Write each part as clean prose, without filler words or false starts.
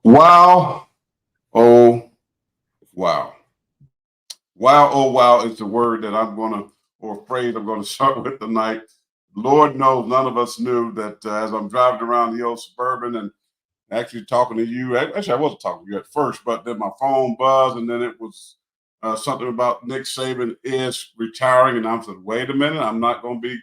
Wow, oh, wow. Wow, oh, wow is the word that I'm going to, or phrase I'm going to start with tonight. Lord knows none of us knew that as I'm driving around the old Suburban and actually talking to you. Actually, I wasn't talking to you at first, but then my phone buzzed, and then it was something about Nick Saban is retiring. And I said, wait a minute, I'm not going to be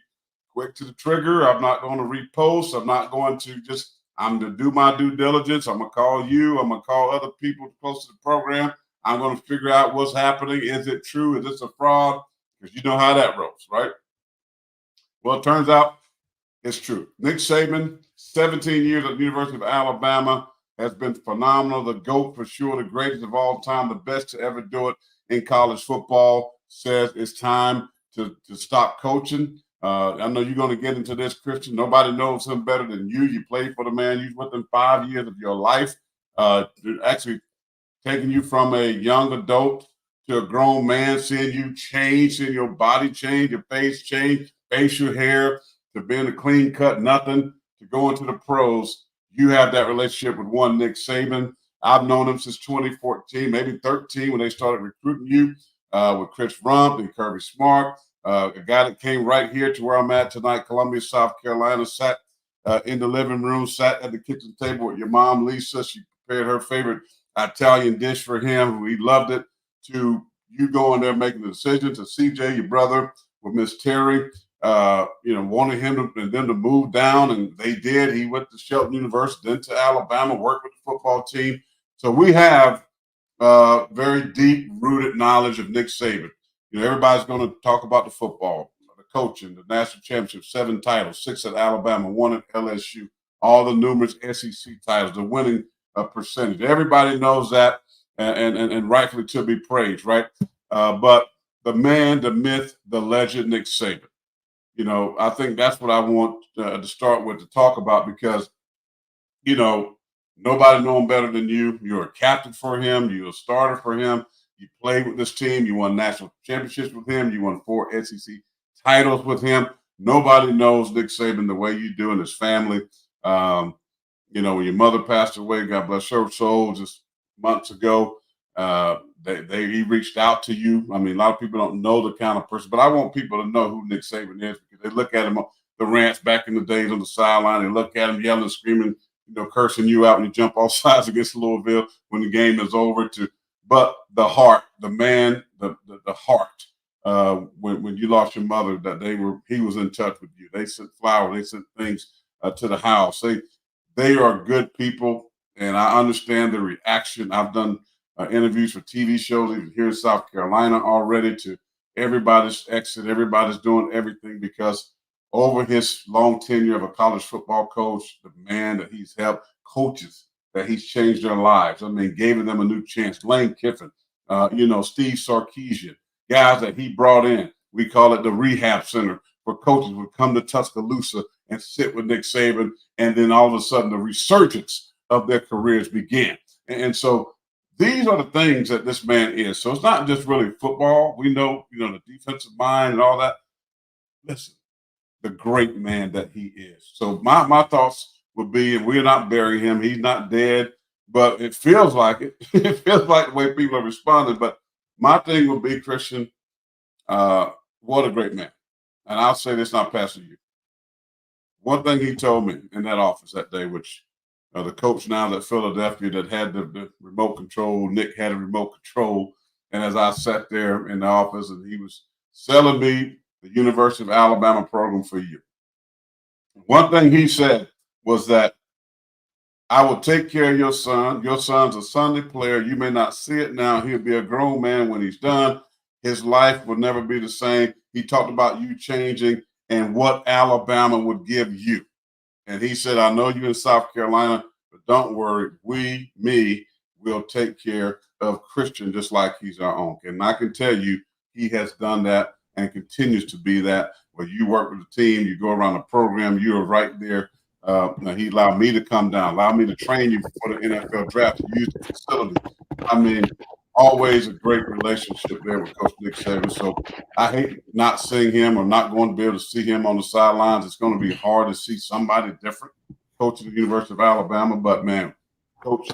quick to the trigger. I'm not going to repost. I'm not going to just, I'm to do my due diligence. I'm going to call you. I'm going to call other people close to the program. I'm going to figure out what's happening. Is it true? Is this a fraud? Because you know how that rolls, right? Well, it turns out it's true. Nick Saban, 17 years at the University of Alabama, has been phenomenal. The GOAT for sure, the greatest of all time, the best to ever do it in college football, says it's time to stop coaching. I know you're going to get into this, Christian. Nobody knows him better than you. You played for the man. You was with him 5 years of your life. Actually taking you from a young adult to a grown man, seeing you change, seeing your body change, your face change, facial hair, to being a clean cut, nothing, to going to the pros. You have that relationship with one Nick Saban. I've known him since 2014, maybe 13, when they started recruiting you with Chris Rump and Kirby Smart. A guy that came right here to where I'm at tonight, Columbia, South Carolina, sat in the living room, sat at the kitchen table with your mom, Lisa. She prepared her favorite Italian dish for him. He loved it. To you going there making the decision, to CJ, your brother, with Miss Terry, wanting him to, and them to move down, and they did. He went to Shelton University, then to Alabama, worked with the football team. So we have very deep rooted knowledge of Nick Saban. Everybody's going to talk about the football, the coaching, the national championship, 7 titles, 6 at Alabama, 1 at LSU, all the numerous SEC titles, the winning percentage. Everybody knows that, and rightfully to be praised, right? But the man, the myth, the legend, Nick Saban. I think that's what I want to start with to talk about because, nobody know him better than you. You're a captain for him. You're a starter for him. You played with this team. You won national championships with him. You won 4 SEC titles with him. Nobody knows Nick Saban the way you do and his family. When your mother passed away, God bless her soul, just months ago, he reached out to you. I mean, a lot of people don't know the kind of person, but I want people to know who Nick Saban is because they look at him on the rants back in the days on the sideline. They look at him yelling and screaming, cursing you out, and you jump off sides against Louisville when the game is over. But the heart, the man, the heart. When you lost your mother, he was in touch with you. They sent flowers, they sent things to the house. They are good people, and I understand the reaction. I've done interviews for TV shows, even here in South Carolina already, to everybody's exit. Everybody's doing everything because over his long tenure of a college football coach, the man that he's helped, coaches that he's changed their lives. I mean, gave them a new chance. Lane Kiffin, Steve Sarkisian, guys that he brought in. We call it the rehab center where coaches would come to Tuscaloosa and sit with Nick Saban, and then all of a sudden the resurgence of their careers began. And so these are the things that this man is. So it's not just really football. We know, the defensive mind and all that. Listen, the great man that he is. So my thoughts would be, and we're not burying him. He's not dead, but it feels like it. It feels like the way people are responding. But my thing would be, Christian, what a great man. And I'll say this, not passing you. One thing he told me in that office that day, which the coach now at Philadelphia that had the remote control, Nick had a remote control. And as I sat there in the office and he was selling me the University of Alabama program for you. One thing he said was that I will take care of your son. Your son's a Sunday player. You may not see it now. He'll be a grown man when he's done. His life will never be the same. He talked about you changing and what Alabama would give you. And he said, I know you're in South Carolina, but don't worry. We will take care of Christian just like he's our own. And I can tell you, he has done that and continues to be that. Where you work with the team, you go around the program, you are right there. He allowed me to come down, allowed me to train you before the NFL draft to use the facility. I mean, always a great relationship there with Coach Nick Saban. So I hate not seeing him or not going to be able to see him on the sidelines. It's going to be hard to see somebody different coaching the University of Alabama. But, man, Coach,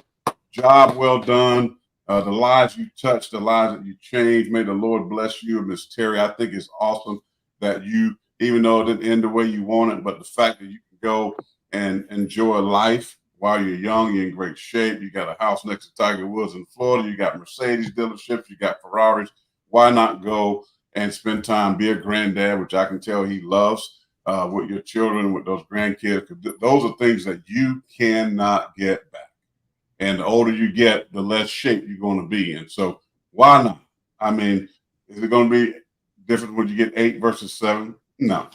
job well done. The lives you touch, the lives that you change. May the Lord bless you and Miss Terry. I think it's awesome that you, even though it didn't end the way you wanted, but the fact that you can go and enjoy life while you're young, you're in great shape. You got a house next to Tiger Woods in Florida. You got Mercedes dealerships. You got Ferraris. Why not go and spend time, be a granddad, which I can tell he loves, with your children, with those grandkids. Those are things that you cannot get back. And the older you get, the less shape you're going to be in. So why not? I mean, is it going to be different when you get 8 versus 7? No.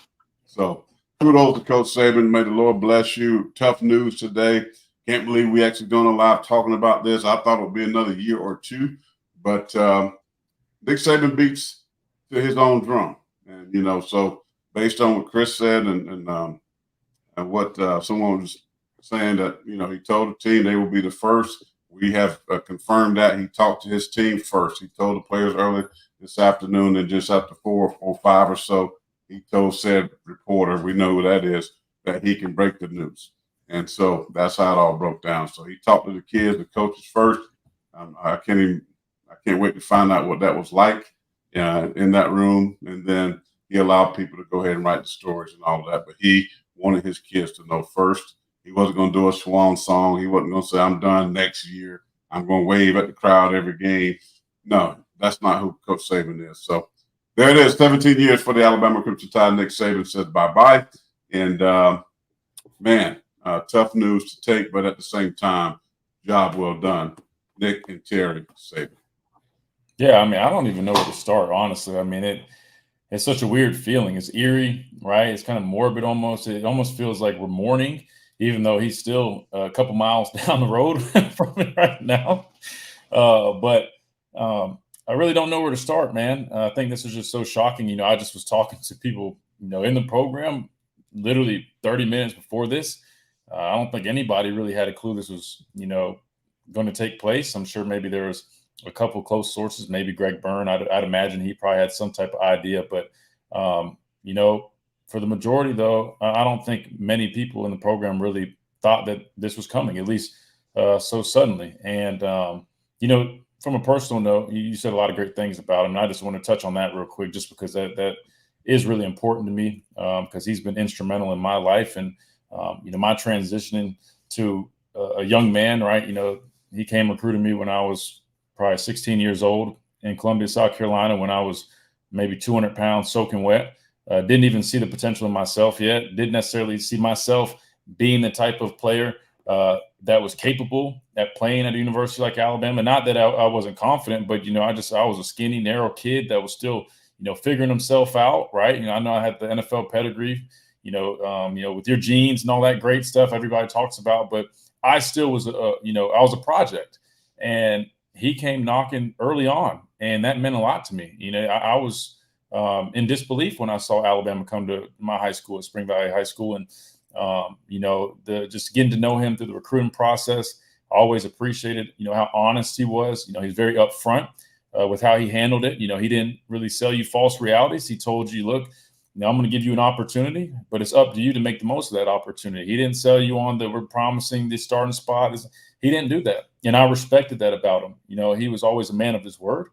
So kudos to Coach Saban. May the Lord bless you. Tough news today. Can't believe we actually doing a live talking about this. I thought it would be another year or two. But Nick Saban beats to his own drum. And, you know, so based on what Chris said and what someone was saying that, you know, he told the team they will be the first. We have confirmed that. He talked to his team first. He told the players earlier this afternoon, and just after 4 or 5 or so, he told said reporter, we know who that is, that he can break the news. And so that's how it all broke down. So he talked to the kids, the coaches first. I can't wait to find out what that was like in that room. And then he allowed people to go ahead and write the stories and all of that. But he wanted his kids to know first. He wasn't going to do a swan song. He wasn't going to say, I'm done next year. I'm going to wave at the crowd every game. No, that's not who Coach Saban is. So there it is, 17 years for the Alabama Crimson Tide. Nick Saban says bye-bye. And, tough news to take, but at the same time, job well done, Nick and Terry Saban. Yeah, I mean, I don't even know where to start, honestly. I mean, it's such a weird feeling. It's eerie, right? It's kind of morbid almost. It almost feels like we're mourning, even though he's still a couple miles down the road from it right now. But I really don't know where to start, man. I think this is just so shocking. You know, I just was talking to people, you know, in the program literally 30 minutes before this. I don't think anybody really had a clue this was, you know, going to take place. I'm sure maybe there was a couple close sources, maybe Greg Byrne. I'd imagine he probably had some type of idea. But, you know, for the majority, though, I don't think many people in the program really thought that this was coming, at least so suddenly. And, you know, from a personal note, you said a lot of great things about him. And I just want to touch on that real quick, just because that is really important to me, because he's been instrumental in my life and, you know, my transitioning to a young man, right? You know, he came recruiting me when I was probably 16 years old in Columbia, South Carolina, when I was maybe 200 pounds soaking wet. Didn't even see the potential in myself yet. Didn't necessarily see myself being the type of player that was capable at playing at a university like Alabama. Not that I wasn't confident, but, you know, I was a skinny, narrow kid that was still, you know, figuring himself out, right? You know, I know I had the NFL pedigree, you know, with your genes and all that great stuff everybody talks about, but I still was, you know, I was a project. And he came knocking early on, and that meant a lot to me. You know, I was in disbelief when I saw Alabama come to my high school at Spring Valley High School. And, you know, just getting to know him through the recruiting process, I always appreciated, you know, how honest he was. You know, he's very upfront with how he handled it. You know, he didn't really sell you false realities. He told you, look, you know, I'm going to give you an opportunity, but it's up to you to make the most of that opportunity. He didn't sell you on that we're promising this starting spot. He didn't do that. And I respected that about him. You know, he was always a man of his word.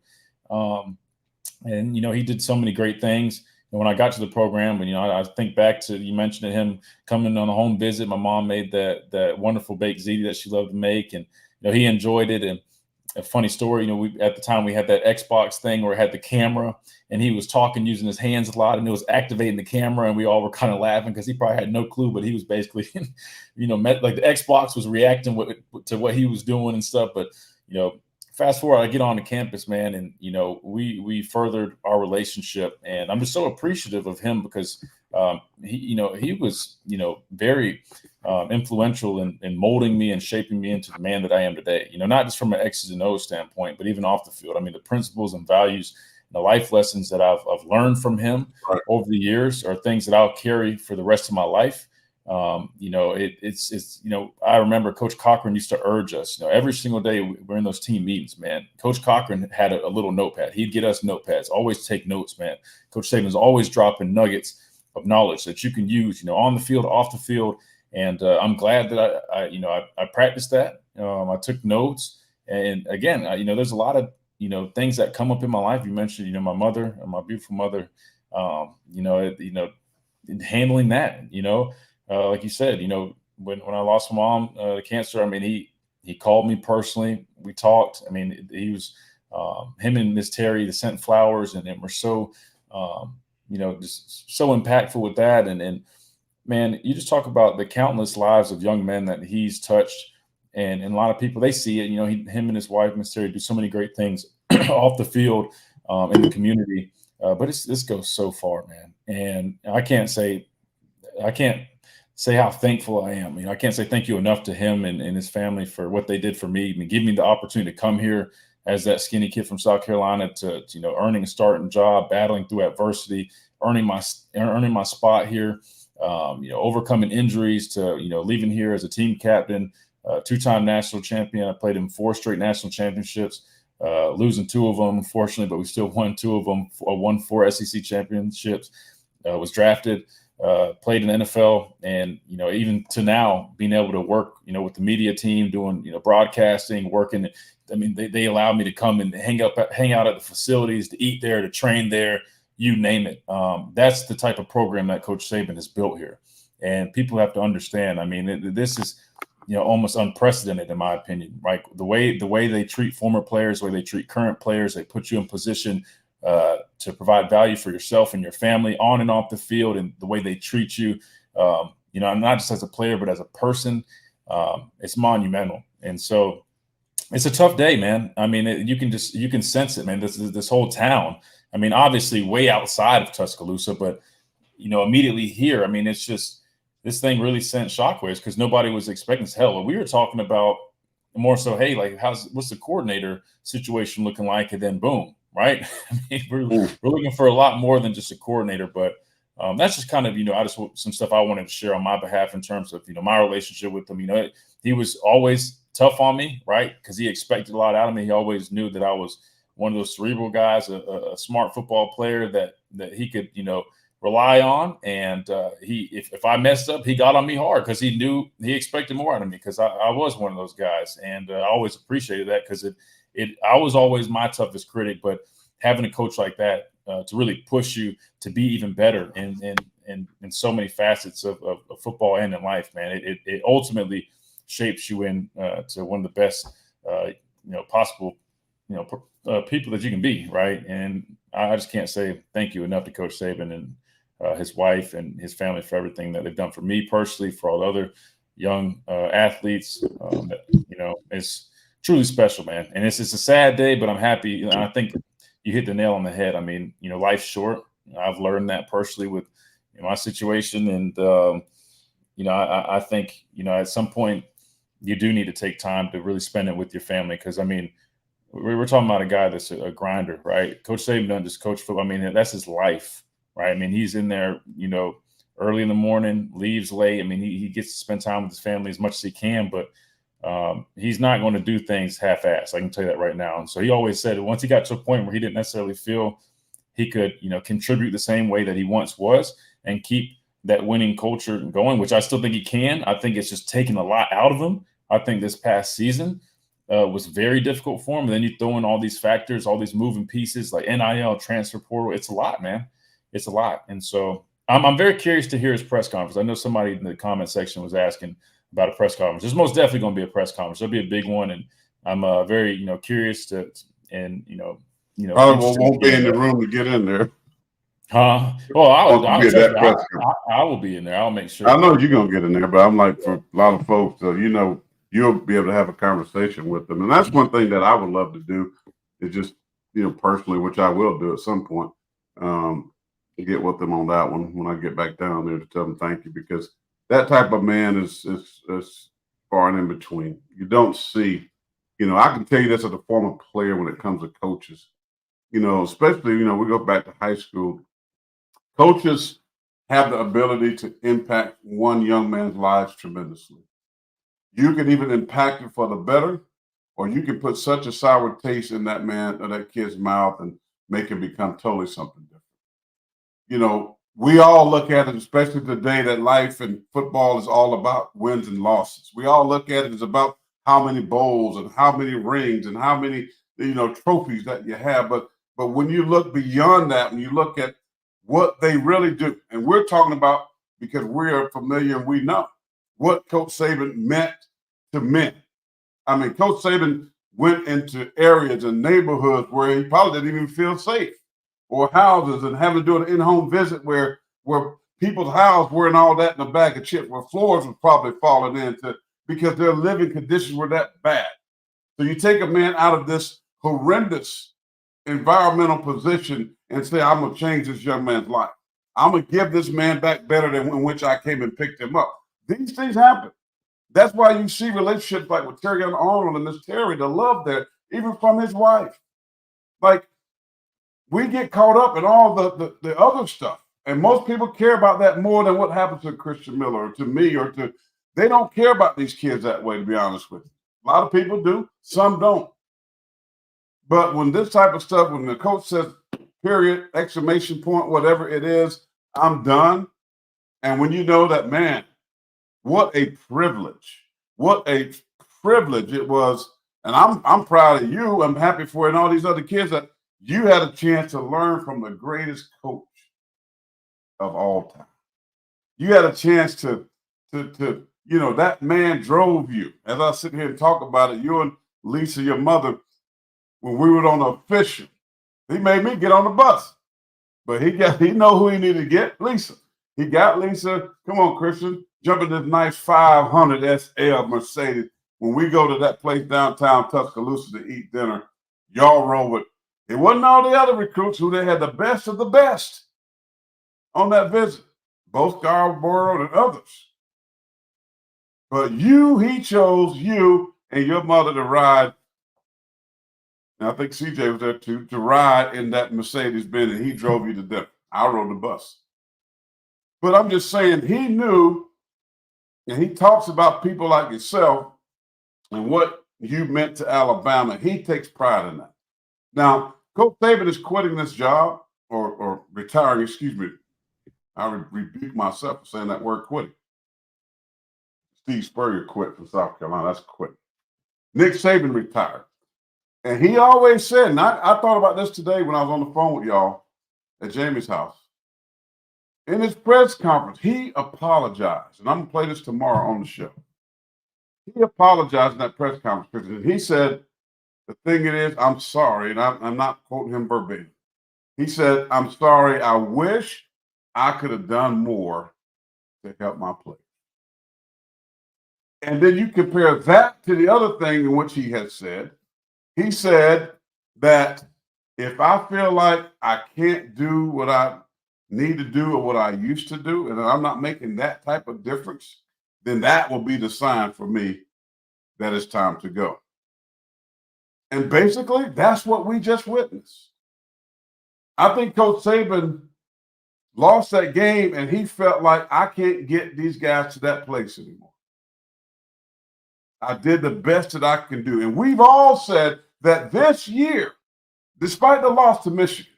And, you know, he did so many great things. And when I got to the program, and, you know, I think back to, you mentioned him coming on a home visit. My mom made that wonderful baked ziti that she loved to make. And, you know, he enjoyed it. And a funny story, you know, at the time we had that Xbox thing where it had the camera, and he was talking using his hands a lot, and it was activating the camera, and we all were kind of laughing because he probably had no clue, but he was basically, you know, like the Xbox was reacting to what he was doing and stuff. But, you know, fast forward, I get on the campus, man, and, you know, we furthered our relationship, and I'm just so appreciative of him because he was, you know, very influential in molding me and shaping me into the man that I am today. You know, not just from an X's and O's standpoint, but even off the field. I mean, the principles and values, and the life lessons that I've learned from him over the years are things that I'll carry for the rest of my life. You know, it's, you know, I remember Coach Cochran used to urge us, you know, every single day we're in those team meetings, man. Coach Cochran had a little notepad. He'd get us notepads, always take notes, man. Coach Saban is always dropping nuggets of knowledge that you can use, you know, on the field, off the field. And I'm glad that I practiced that. I took notes, and again, there's a lot of things that come up in my life. You mentioned my mother, my beautiful mother. Handling that, like you said, when I lost my mom to cancer, I mean, he called me personally. We talked. I mean, he was him and Miss Terry, they sent flowers, and were so just so impactful with that. And man, you just talk about the countless lives of young men that he's touched, and a lot of people, they see it. Him and his wife, Miss Terry, do so many great things off the field, in the community. But this goes so far, man. And I can't say how thankful I am. I can't say thank you enough to him and his family for what they did for me. I mean, give me the opportunity to come here as that skinny kid from South Carolina to earning a starting job, battling through adversity, earning my spot here, overcoming injuries, to leaving here as a team captain, two-time national champion. I played in 4 straight national championships, losing 2 of them, unfortunately, but we still won 2 of them. Won 4 SEC championships. Was drafted. Played in the NFL, and even to now, being able to work with the media team, doing broadcasting, working. I mean, they allow me to come and hang out at the facilities, to eat there, to train there, you name it. That's the type of program that Coach Saban has built here, and people have to understand. I mean, this is almost unprecedented in my opinion. Right, the way they treat former players, the way they treat current players, they put you in position to provide value for yourself and your family on and off the field, and the way they treat you, not just as a player, but as a person, it's monumental. And so it's a tough day, man. I mean, you can sense it, man. This whole town. I mean, obviously way outside of Tuscaloosa, but immediately here. I mean, it's just this thing really sent shockwaves because nobody was expecting this. Hell, we were talking about more so, hey, like what's the coordinator situation looking like, and then boom. Right. I mean, we're looking for a lot more than just a coordinator, but that's just kind of, I just some stuff I wanted to share on my behalf in terms of, my relationship with him. He was always tough on me, right? Because he expected a lot out of me. He always knew that I was one of those cerebral guys, a smart football player that he could, rely on. And if I messed up, he got on me hard because he expected more out of me because I was one of those guys. And I always appreciated that because I was always my toughest critic, but having a coach like that to really push you to be even better in so many facets of football and in life, man, it ultimately shapes you to one of the best, possible, people that you can be, right? And I just can't say thank you enough to Coach Saban and his wife and his family for everything that they've done for me personally, for all the other young athletes. It's truly special, man. And it's a sad day, but I'm happy. I think you hit the nail on the head. I mean, life's short. I've learned that personally with my situation. And, I think, at some point you do need to take time to really spend it with your family. Because, I mean, we were talking about a guy that's a grinder, right? Coach Saban doesn't just coach football. I mean, that's his life, right? I mean, he's in there, early in the morning, leaves late. I mean, he gets to spend time with his family as much as he can, but he's not going to do things half-assed. I can tell you that right now. And so he always said once he got to a point where he didn't necessarily feel he could, contribute the same way that he once was and keep that winning culture going, which I still think he can. I think it's just taken a lot out of him. I think this past season was very difficult for him. And then you throw in all these factors, all these moving pieces like NIL, transfer portal. It's a lot, man. It's a lot. And so I'm very curious to hear his press conference. I know somebody in the comment section was asking about a press conference. There's most definitely going to be a press conference. There'll be a big one, and I'm very, curious to, and probably won't be in the room to get in there. Huh? Well, I will be in there. I'll make sure. I know you're gonna get in there, but I'm like for a lot of folks, you'll be able to have a conversation with them, and that's one thing that I would love to do. Is just personally, which I will do at some point, get with them on that one when I get back down there to tell them thank you, because that type of man is far and in between. You don't see, I can tell you this as a former player when it comes to coaches, especially, we go back to high school. Coaches have the ability to impact one young man's lives tremendously. You can even impact it for the better, or you can put such a sour taste in that man or that kid's mouth and make him become totally something different. we all look at it, especially today, that life and football is all about wins and losses. We all look at it as about how many bowls and how many rings and how many trophies that you have. But when you look beyond that, when you look at what they really do, and we're talking about, because we're familiar and we know what Coach Saban meant to men. I mean, Coach Saban went into areas and neighborhoods where he probably didn't even feel safe, or houses, and having to do an in-home visit where people's houses were and all that in a bag of chips, where floors were probably falling into because their living conditions were that bad. So you take a man out of this horrendous environmental position and say, I'm going to change this young man's life. I'm going to give this man back better than in which I came and picked him up. These things happen. That's why you see relationships like with Terry Arnold and Miss Terry, the love there, even from his wife. Like, we get caught up in all the other stuff. And most people care about that more than what happens to Christian Miller or to me or to, they don't care about these kids that way, to be honest with you. A lot of people do, some don't. But when this type of stuff, when the coach says, period, exclamation point, whatever it is, I'm done. And when you know that, man, what a privilege. What a privilege it was. And I'm proud of you. I'm happy for it and all these other kids that you had a chance to learn from the greatest coach of all time. You had a chance to that man drove you. As I sit here and talk about it, you and Lisa, your mother, when we were on the official, he made me get on the bus. But he know who he needed to get, Lisa. He got Lisa. Come on, Christian. Jump in this nice 500 SL Mercedes. When we go to that place downtown Tuscaloosa to eat dinner, y'all roll with. It wasn't all the other recruits who they had the best of the best on that visit, both Scarborough and others. But he chose you and your mother to ride. And I think CJ was there too, to ride in that Mercedes-Benz, and he drove you to dinner. I rode the bus. But I'm just saying, he knew, and he talks about people like yourself and what you meant to Alabama. He takes pride in that. Now, Coach Saban is quitting this job or retiring, excuse me. I rebuke myself for saying that word, quitting. Steve Spurrier quit from South Carolina. That's quitting. Nick Saban retired. And he always said, and I thought about this today when I was on the phone with y'all at Jamie's house. In his press conference, he apologized. And I'm going to play this tomorrow on the show. He apologized in that press conference. And he said, the thing it is, I'm sorry. And I'm not quoting him verbatim. He said, I'm sorry. I wish I could have done more to help my players. And then you compare that to the other thing in which he has said. He said that if I feel like I can't do what I need to do or what I used to do, and I'm not making that type of difference, then that will be the sign for me that it's time to go. And basically, that's what we just witnessed. I think Coach Saban lost that game, and he felt like, I can't get these guys to that place anymore. I did the best that I can do. And we've all said that this year, despite the loss to Michigan,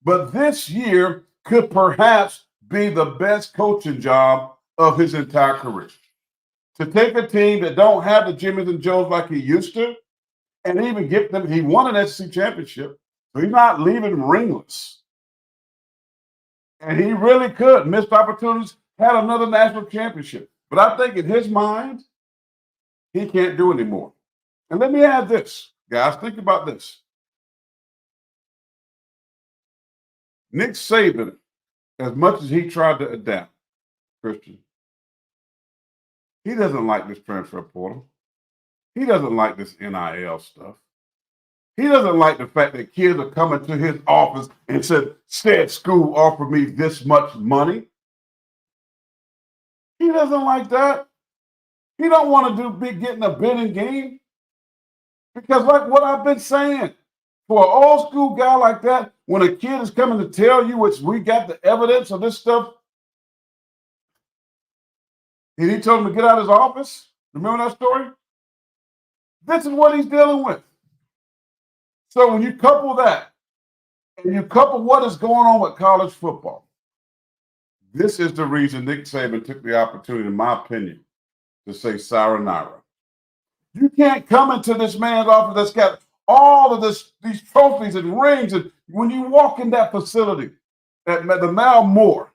but this year could perhaps be the best coaching job of his entire career. To take a team that don't have the Jimmys and Joes like he used to, and even get them, he won an SEC championship, so he's not leaving ringless. And he really could. Missed opportunities, had another national championship. But I think in his mind, he can't do anymore. And let me add this, guys, think about this. Nick Saban, as much as he tried to adapt, Christian, he doesn't like this transfer portal. He doesn't like this NIL stuff. He doesn't like the fact that kids are coming to his office and said school offered me this much money. He doesn't like that. He don't want to be getting a bidding game. Because like what I've been saying, for an old school guy like that, when a kid is coming to tell you, which we got the evidence of this stuff, and he told him to get out of his office. Remember that story? This is what he's dealing with. So when you couple that, and you couple what is going on with college football, This is the reason Nick Saban took the opportunity, in my opinion, to say sayonara. You can't come into this man's office that's got all of these trophies and rings, and when you walk in that facility at the Mal Moore,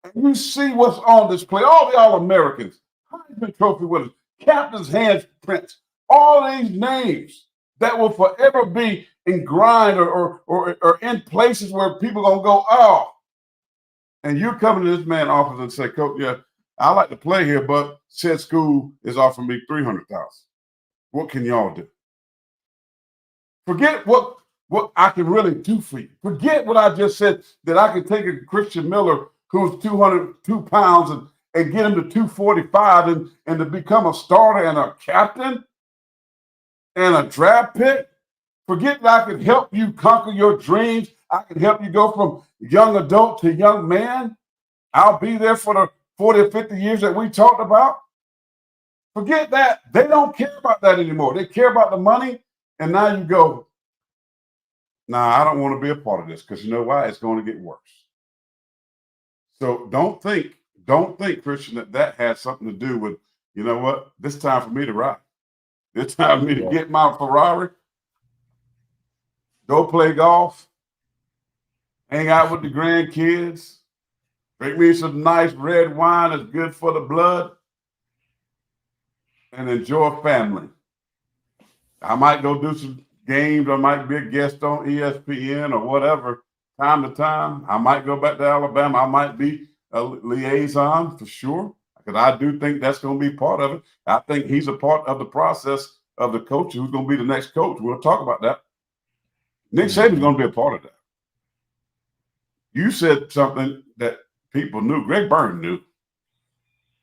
and you see what's on display, all the All-Americans, Heisman Trophy winners, captain's handprints, all these names that will forever be ingrained or in places where people are going to go, oh. And you're coming to this man's office and say, Coach, yeah, I like to play here, but said school is offering me $300,000. What can y'all do? Forget what I can really do for you. Forget what I just said, that I can take a Christian Miller who's 202 pounds and get him to 245 and to become a starter and a captain and a draft pick. Forget that I can help you conquer your dreams. I can help you go from young adult to young man. I'll be there for the 40 or 50 years that we talked about. Forget that. They don't care about that anymore. They care about the money. And now you go, nah, I don't want to be a part of this, because you know why? It's going to get worse. So don't think, Christian, that has something to do with, you know what? This time for me to ride. This time for me to get my Ferrari, go play golf, hang out with the grandkids, drink me some nice red wine that's good for the blood, and enjoy family. I might go do some games. I might be a guest on ESPN or whatever, time to time. I might go back to Alabama. I might be a liaison for sure, because I do think that's going to be part of it. I think he's a part of the process of the coach who's going to be the next coach. We'll talk about that. Nick Saban's going to be a part of that. You said something that people knew. Greg Burns knew.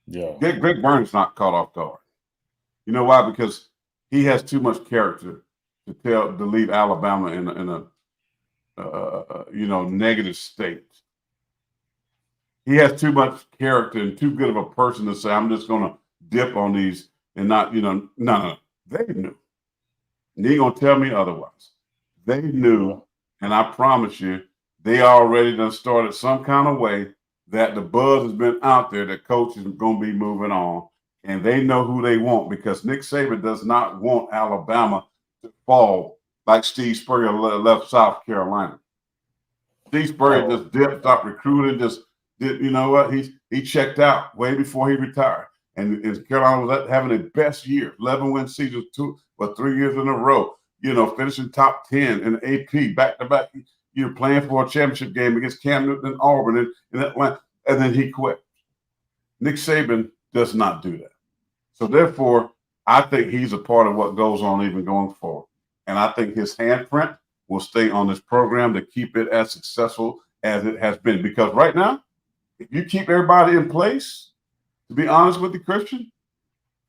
Yeah. Greg Burns not caught off guard. You know why? Because he has too much character to leave Alabama in a negative state. He has too much character and too good of a person to say, I'm just going to dip on these and not, no. They knew. And he ain't going to tell me otherwise. They knew, and I promise you, they already done started some kind of way that the buzz has been out there that coach is going to be moving on, and they know who they want, because Nick Saban does not want Alabama to fall like Steve Spurrier left South Carolina. Steve Spurrier just dipped, stopped recruiting, just did, you know what? He checked out way before he retired. And Carolina was having their best year, 11-win seasons, 3 years in a row, finishing top 10 in the AP, back-to-back, playing for a championship game against Cam Newton and Auburn in Atlanta, and then he quit. Nick Saban does not do that. So therefore, I think he's a part of what goes on even going forward. And I think his handprint will stay on this program to keep it as successful as it has been. Because right now, if you keep everybody in place, to be honest with you, Christian,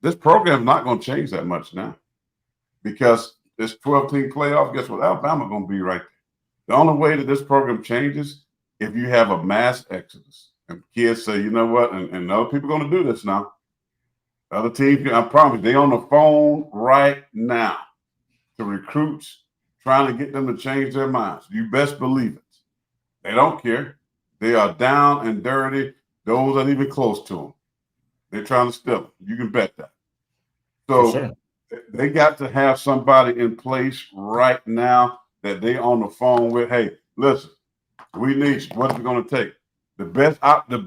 this program is not going to change that much now. Because this 12-team playoff, guess what? Alabama going to be right there. The only way that this program changes, if you have a mass exodus. And kids say, you know what, and other people are going to do this now. Other teams, I promise, they're on the phone right now to recruits, trying to get them to change their minds. You best believe it. They don't care. They are down and dirty. Those aren't even close to them. They're trying to steal them. You can bet that. So they got to have somebody in place right now that they on the phone with. Hey, listen, we need you. What is it going to take? The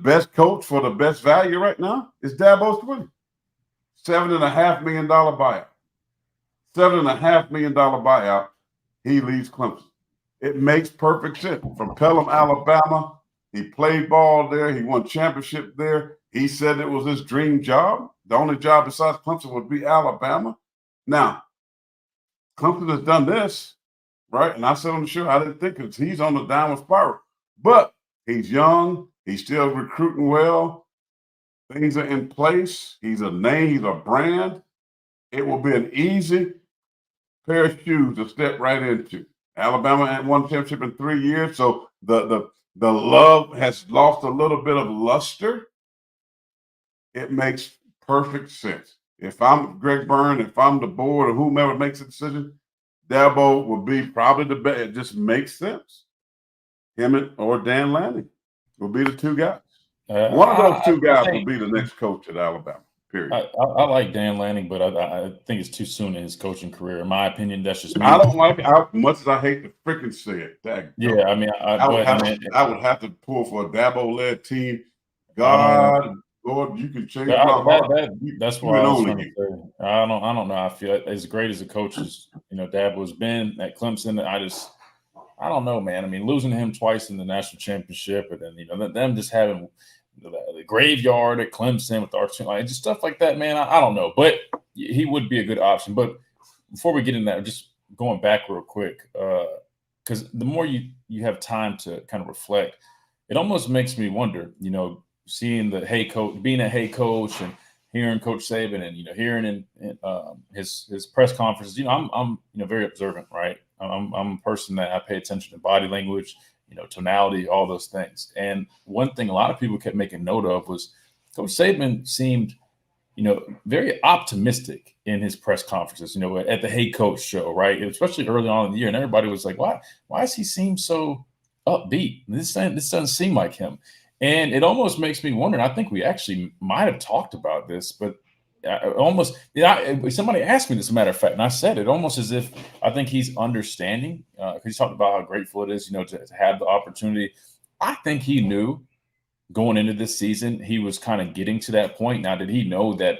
best coach for the best value right now is Dabo Swinney. $7.5 million buyout. $7.5 million buyout. He leaves Clemson. It makes perfect sense. From Pelham, Alabama, he played ball there. He won championship there. He said it was his dream job. The only job besides Clemson would be Alabama. Now, Clemson has done this, right? And I said on the show, I didn't think he's on the downward spiral. But he's young. He's still recruiting well. Things are in place. He's a name. He's a brand. It will be an easy pair of shoes to step right into. Alabama hadn't won championship in 3 years, so the love has lost a little bit of luster. It makes perfect sense. If I'm Greg Burns, if I'm the board or whomever makes a decision, Dabo will be probably the best. It just makes sense. Him or Dan Lanning will be the two guys. One of those two I guys will think be the next coach at Alabama. Period. I like Dan Lanning, but I think it's too soon in his coaching career. In my opinion, that's just me. I don't like it. How much as I hate to freaking say it. Yeah, I mean, I would have to pull for a Dabo-led team. I Lord, you can change don't. my heart. That's You why and I was only trying to you. say. I don't know. I feel as great as a coach as Dabo has been at Clemson. I don't know, man. I mean, losing to him twice in the national championship, and then them just having the graveyard at Clemson with the like just stuff like that, man. I don't know, but he would be a good option. But before we get in that, just going back real quick, because the more you have time to kind of reflect, it almost makes me wonder, seeing the being a hey coach and hearing Coach Saban and hearing in his press conferences. I'm very observant, right? I'm a person that I pay attention to body language, tonality, all those things. And one thing a lot of people kept making note of was Coach Saban seemed very optimistic in his press conferences, at the Hey Coach show, right? Especially early on in the year. And everybody was like, why does he seem so upbeat? This doesn't seem like him. And it almost makes me wonder. I think we actually might have talked about this, but somebody asked me this, as a matter of fact, and I said it almost as if I think he's understanding, because he's talked about how grateful it is, to have the opportunity. I think he knew going into this season, he was kind of getting to that point. Now, did he know that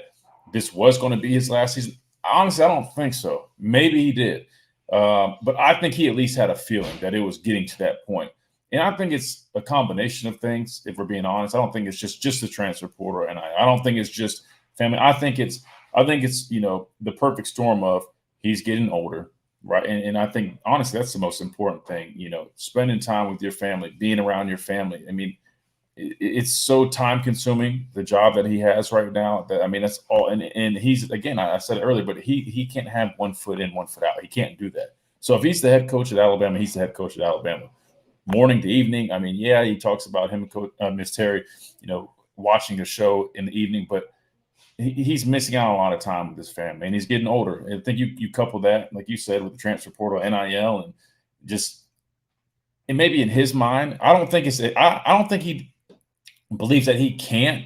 this was going to be his last season? Honestly, I don't think so. Maybe he did. But I think he at least had a feeling that it was getting to that point. And I think it's a combination of things, if we're being honest. I don't think it's just the transfer portal. And I don't think it's just family. I think it's the perfect storm of he's getting older, right? And I think, honestly, that's the most important thing, spending time with your family, being around your family. I mean, it's so time consuming, the job that he has right now, that that's all. And he's, again, I said it earlier, but he can't have 1 foot in, 1 foot out. He can't do that. So if he's the head coach at Alabama, he's the head coach at Alabama, morning to evening. I mean, yeah, he talks about him and Coach Miss Terry, watching a show in the evening, but he's missing out on a lot of time with his family, and he's getting older. And I think you couple that, like you said, with the transfer portal, NIL, and maybe in his mind, I don't think he believes that he can't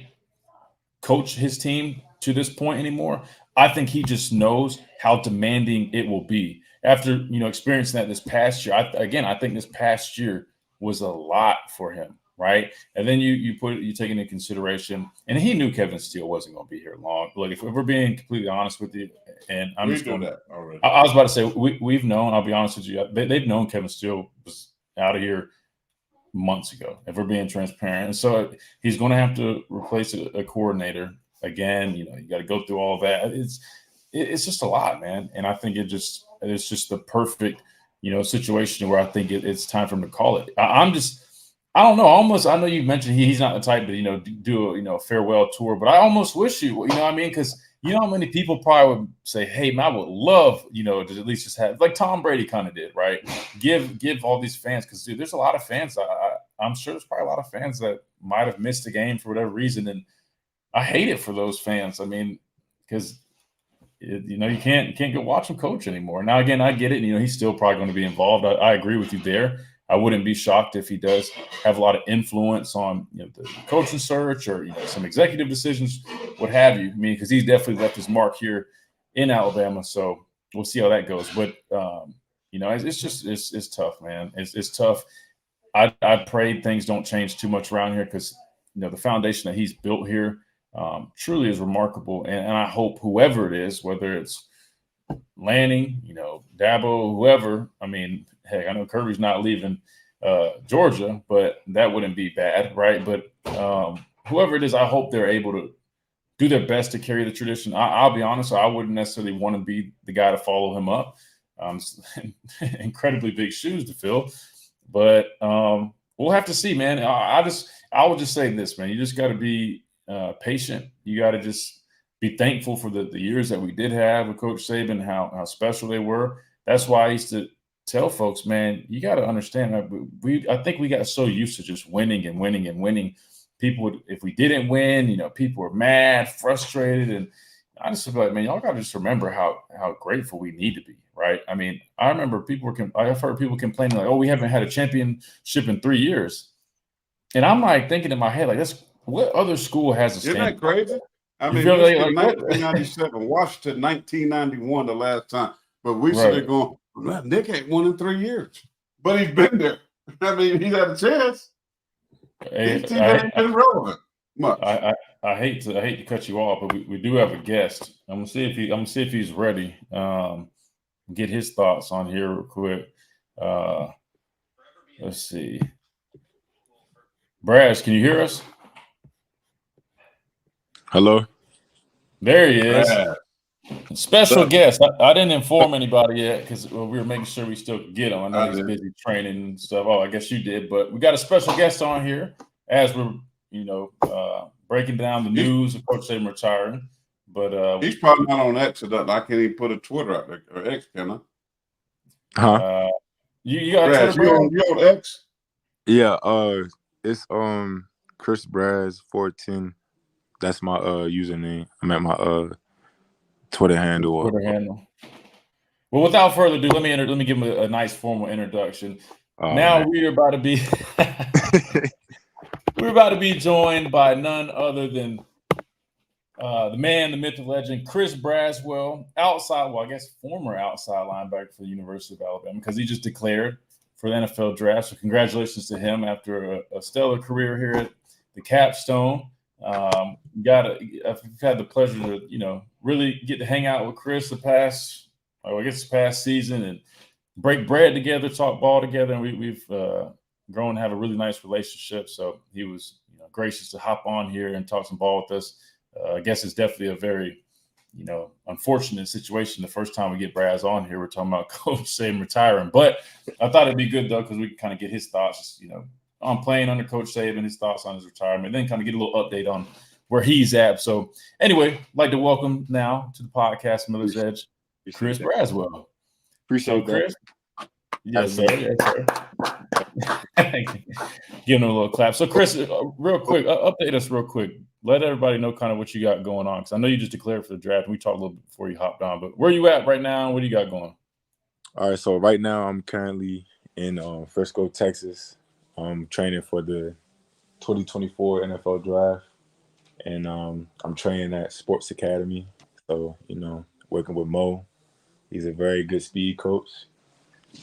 coach his team to this point anymore. I think he just knows how demanding it will be after experiencing that this past year. I think this past year was a lot for him, right? And then you take into consideration, and he knew Kevin Steele wasn't going to be here long. Look, if we're being completely honest with you, and I'm just going that already. I was about to say we've known. I'll be honest with you, they've known Kevin Steele was out of here months ago, if we're being transparent. And so he's going to have to replace a coordinator again. You got to go through all that. It's just a lot, man. And I think it's just the perfect, situation where I think it's time for him to call it. I don't know. I know you mentioned he's not the type to, do a farewell tour, but I almost wish because how many people probably would say, hey, man, I would love, to at least just have, like Tom Brady kind of did, right? Give all these fans, because, dude, there's a lot of fans. I'm sure there's probably a lot of fans that might have missed the game for whatever reason. And I hate it for those fans. I mean, because, you can't go watch him coach anymore. Now, again, I get it. He's still probably going to be involved. I agree with you there. I wouldn't be shocked if he does have a lot of influence on the coaching search or some executive decisions, what have you. I mean, because he's definitely left his mark here in Alabama. So we'll see how that goes. But it's tough, man. It's tough. I pray things don't change too much around here, because the foundation that he's built here truly is remarkable. And I hope whoever it is, whether it's Lanning, Dabo, whoever. I mean, heck, I know Kirby's not leaving Georgia, but that wouldn't be bad, right? But whoever it is, I hope they're able to do their best to carry the tradition. I'll be honest, I wouldn't necessarily want to be the guy to follow him up. Incredibly big shoes to fill, but we'll have to see, man. I would just say this, man. You just got to be patient. You got to just be thankful for the years that we did have with Coach Saban, how special they were. That's why I used to tell folks, man, you got to understand that I think we got so used to just winning and winning and winning. People would, if we didn't win, people were mad, frustrated. And I just feel like, man, y'all got to just remember how grateful we need to be, right? I mean, I remember I've heard people complaining like, oh, we haven't had a championship in 3 years. And I'm like thinking in my head, like, what other school has a Isn't standing? that crazy? I You mean, feel Michigan, like what? 1997, Washington, 1991, the last time. But we sit there Right. going, "Man, Nick ain't won in 3 years. But he's been there. I mean, he's had a chance. These teams haven't been relevant much. I hate to cut you off, but we do have a guest. I'm gonna see if he's ready. Get his thoughts on here real quick. Let's see. Brass, can you hear us? Hello. There he is. Brad. Special guest. I didn't inform anybody yet because we were making sure we still could get him. I know he's busy training and stuff. Oh, I guess you did, but we got a special guest on here as we're breaking down the news of Coach Saban retiring. But he's probably not on X. I can't even put a Twitter out there or X, can I? Huh? You got Brad, Twitter, you on X? Yeah. It's Chris Braz 14. That's my username. I'm at my Twitter handle. Well, without further ado, let me give him a nice formal introduction. Now we're about to be joined by none other than the man, the myth, the legend, Chris Braswell, former outside linebacker for the University of Alabama, because he just declared for the NFL draft. So congratulations to him after a stellar career here at the Capstone. I've had the pleasure to really get to hang out with Chris the past season and break bread together, talk ball together, and we've grown to have a really nice relationship. So he was gracious to hop on here and talk some ball with us. I guess it's definitely a very unfortunate situation. The first time we get Braz on here, we're talking about Coach Saban retiring, but I thought it'd be good though because we can kind of get his thoughts, on playing under Coach Saban, his thoughts on his retirement, then kind of get a little update on where he's at. So anyway, I'd like to welcome now to the podcast, Miller's Edge, Chris Braswell. Appreciate Chris. Yes, sir. Yes, sir. Give him a little clap. So, Chris, real quick, update us real quick. Let everybody know kind of what you got going on. Because I know you just declared for the draft. And we talked a little bit before you hopped on. But where are you at right now? What do you got going? All right. So right now I'm currently in Frisco, Texas. I'm training for the 2024 NFL draft. And I'm training at Sports Academy. So, working with Mo. He's a very good speed coach.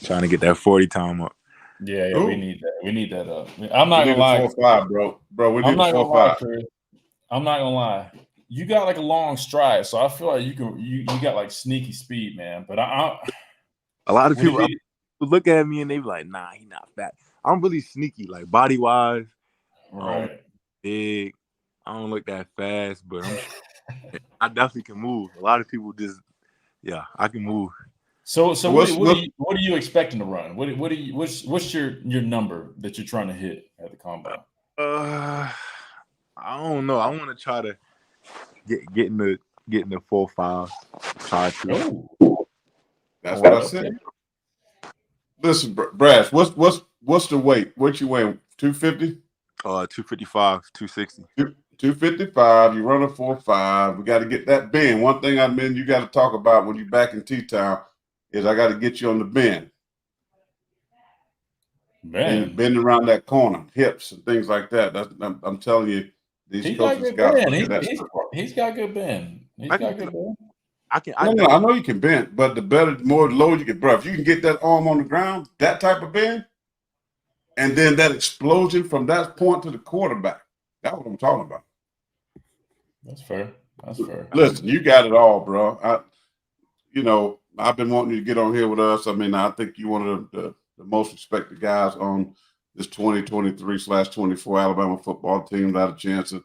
Trying to get that 40 time up. Yeah, we need that. We need that up. I'm not gonna lie, 4.5, bro. We need a 4.5. I'm not gonna lie. You got like a long stride, so I feel like you got like sneaky speed, man. But a lot of people look at me and they be like, "Nah, he not fat." I'm really sneaky, like body wise. Right. Big. I don't look that fast, but I definitely can move. A lot of people I can move. So what are you expecting to run? What's your number that you're trying to hit at the combine? I don't know. I want to try to get in the 4.5. Try to. That's what I said. Listen, Brass, what's the weight? What you weighing? 250? 255, 260. 255. You run a 4.5. We got to get that bend. One thing you got to talk about when you're back in T-Town is I got to get you on the bend. Man, bend around that corner, hips and things like that. I'm telling you, these coaches got he's got good bend. I know you can bend, but the more load you can, bro. If you can get that arm on the ground, that type of bend, and then that explosion from that point to the quarterback, that's what I'm talking about. That's fair. Listen, you got it all, bro. I've been wanting you to get on here with us. I mean, I think you're one of the most respected guys on this 2023/24 Alabama football team. I had a chance to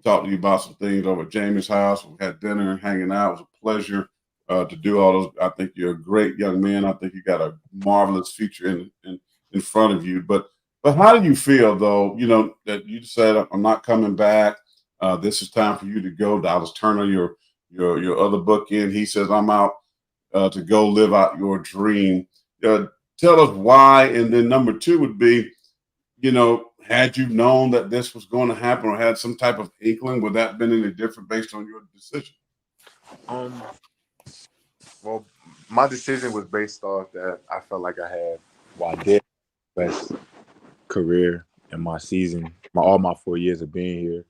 talk to you about some things over at Jamie's house. We had dinner and hanging out. It was a pleasure to do all those. I think you're a great young man. I think you got a marvelous future in front of you. But how do you feel, though, that you said, I'm not coming back. This is time for you to go. Dallas Turner, your other book in, he says, I'm out to go live out your dream. Tell us why. And then number two would be, had you known that this was going to happen or had some type of inkling, would that have been any different based on your decision? Well, my decision was based off that I felt like I had the best career in my season, all my 4 years of being here.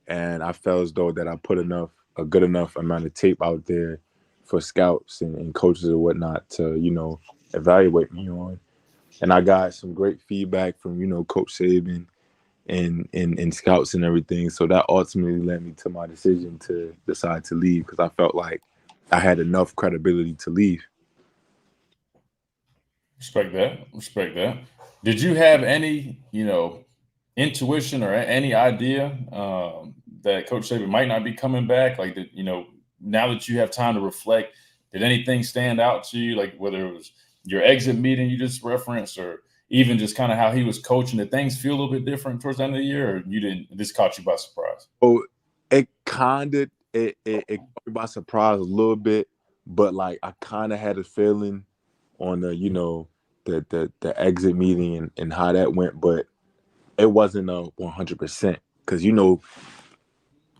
and I felt as though that I put a good enough amount of tape out there for scouts and coaches and whatnot to, evaluate me on. And I got some great feedback from, Coach Saban and scouts and everything. So that ultimately led me to my decision to decide to leave because I felt like I had enough credibility to leave. Respect that. Respect that. Did you have any, intuition or any idea that Coach Saban might not be coming back? Like, now that you have time to reflect, did anything stand out to you? Like whether it was your exit meeting you just referenced, or even just kind of how he was coaching? Did things feel a little bit different towards the end of the year, or you didn't? This caught you by surprise? Oh, it kind of it caught me by surprise a little bit, but like I kind of had a feeling on the exit meeting and how that went, but it wasn't a 100% because you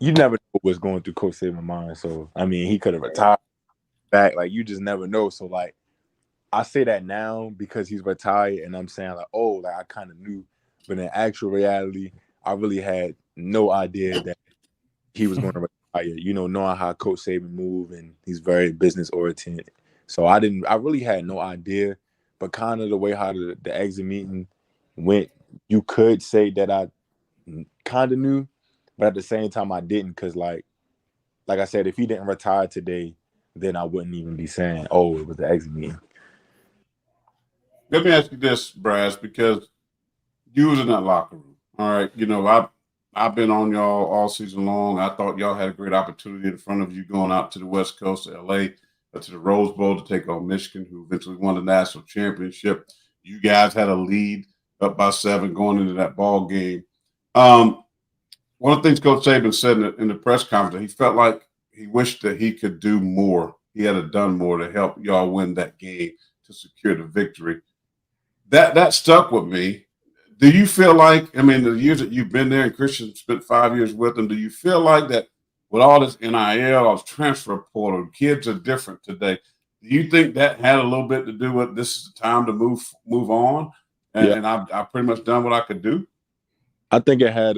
never know what's going through Coach Saban's mind. So I mean, he could have retired back. Like you just never know. So like I say that now because he's retired, and I'm saying like, oh, like I kind of knew, but in actual reality, I really had no idea that he was going to retire. Knowing how Coach Saban move, and he's very business oriented. So I really had no idea, but kind of the way how the exit meeting went, you could say that I kind of knew, but at the same time I didn't, because like I said, if he didn't retire today, then I wouldn't even be saying, oh, it was the exit meeting. Let me ask you this, Brass, because you was in that locker room. All right. I've been on y'all all season long. I thought y'all had a great opportunity in front of you going out to the West Coast, to LA, to the Rose Bowl to take on Michigan, who eventually won the national championship. You guys had a lead up by 7 going into that ball game. One of the things Coach Saban said in the press conference, he felt like he wished that he could do more. He had done more to help y'all win that game to secure the victory. That stuck with me. Do you feel like, I mean, the years that you've been there and Christian spent 5 years with them, do you feel like that with all this NIL, all this transfer portal, kids are different today? Do you think that had a little bit to do with this is the time to move on? And I've pretty much done what I could do? I think it had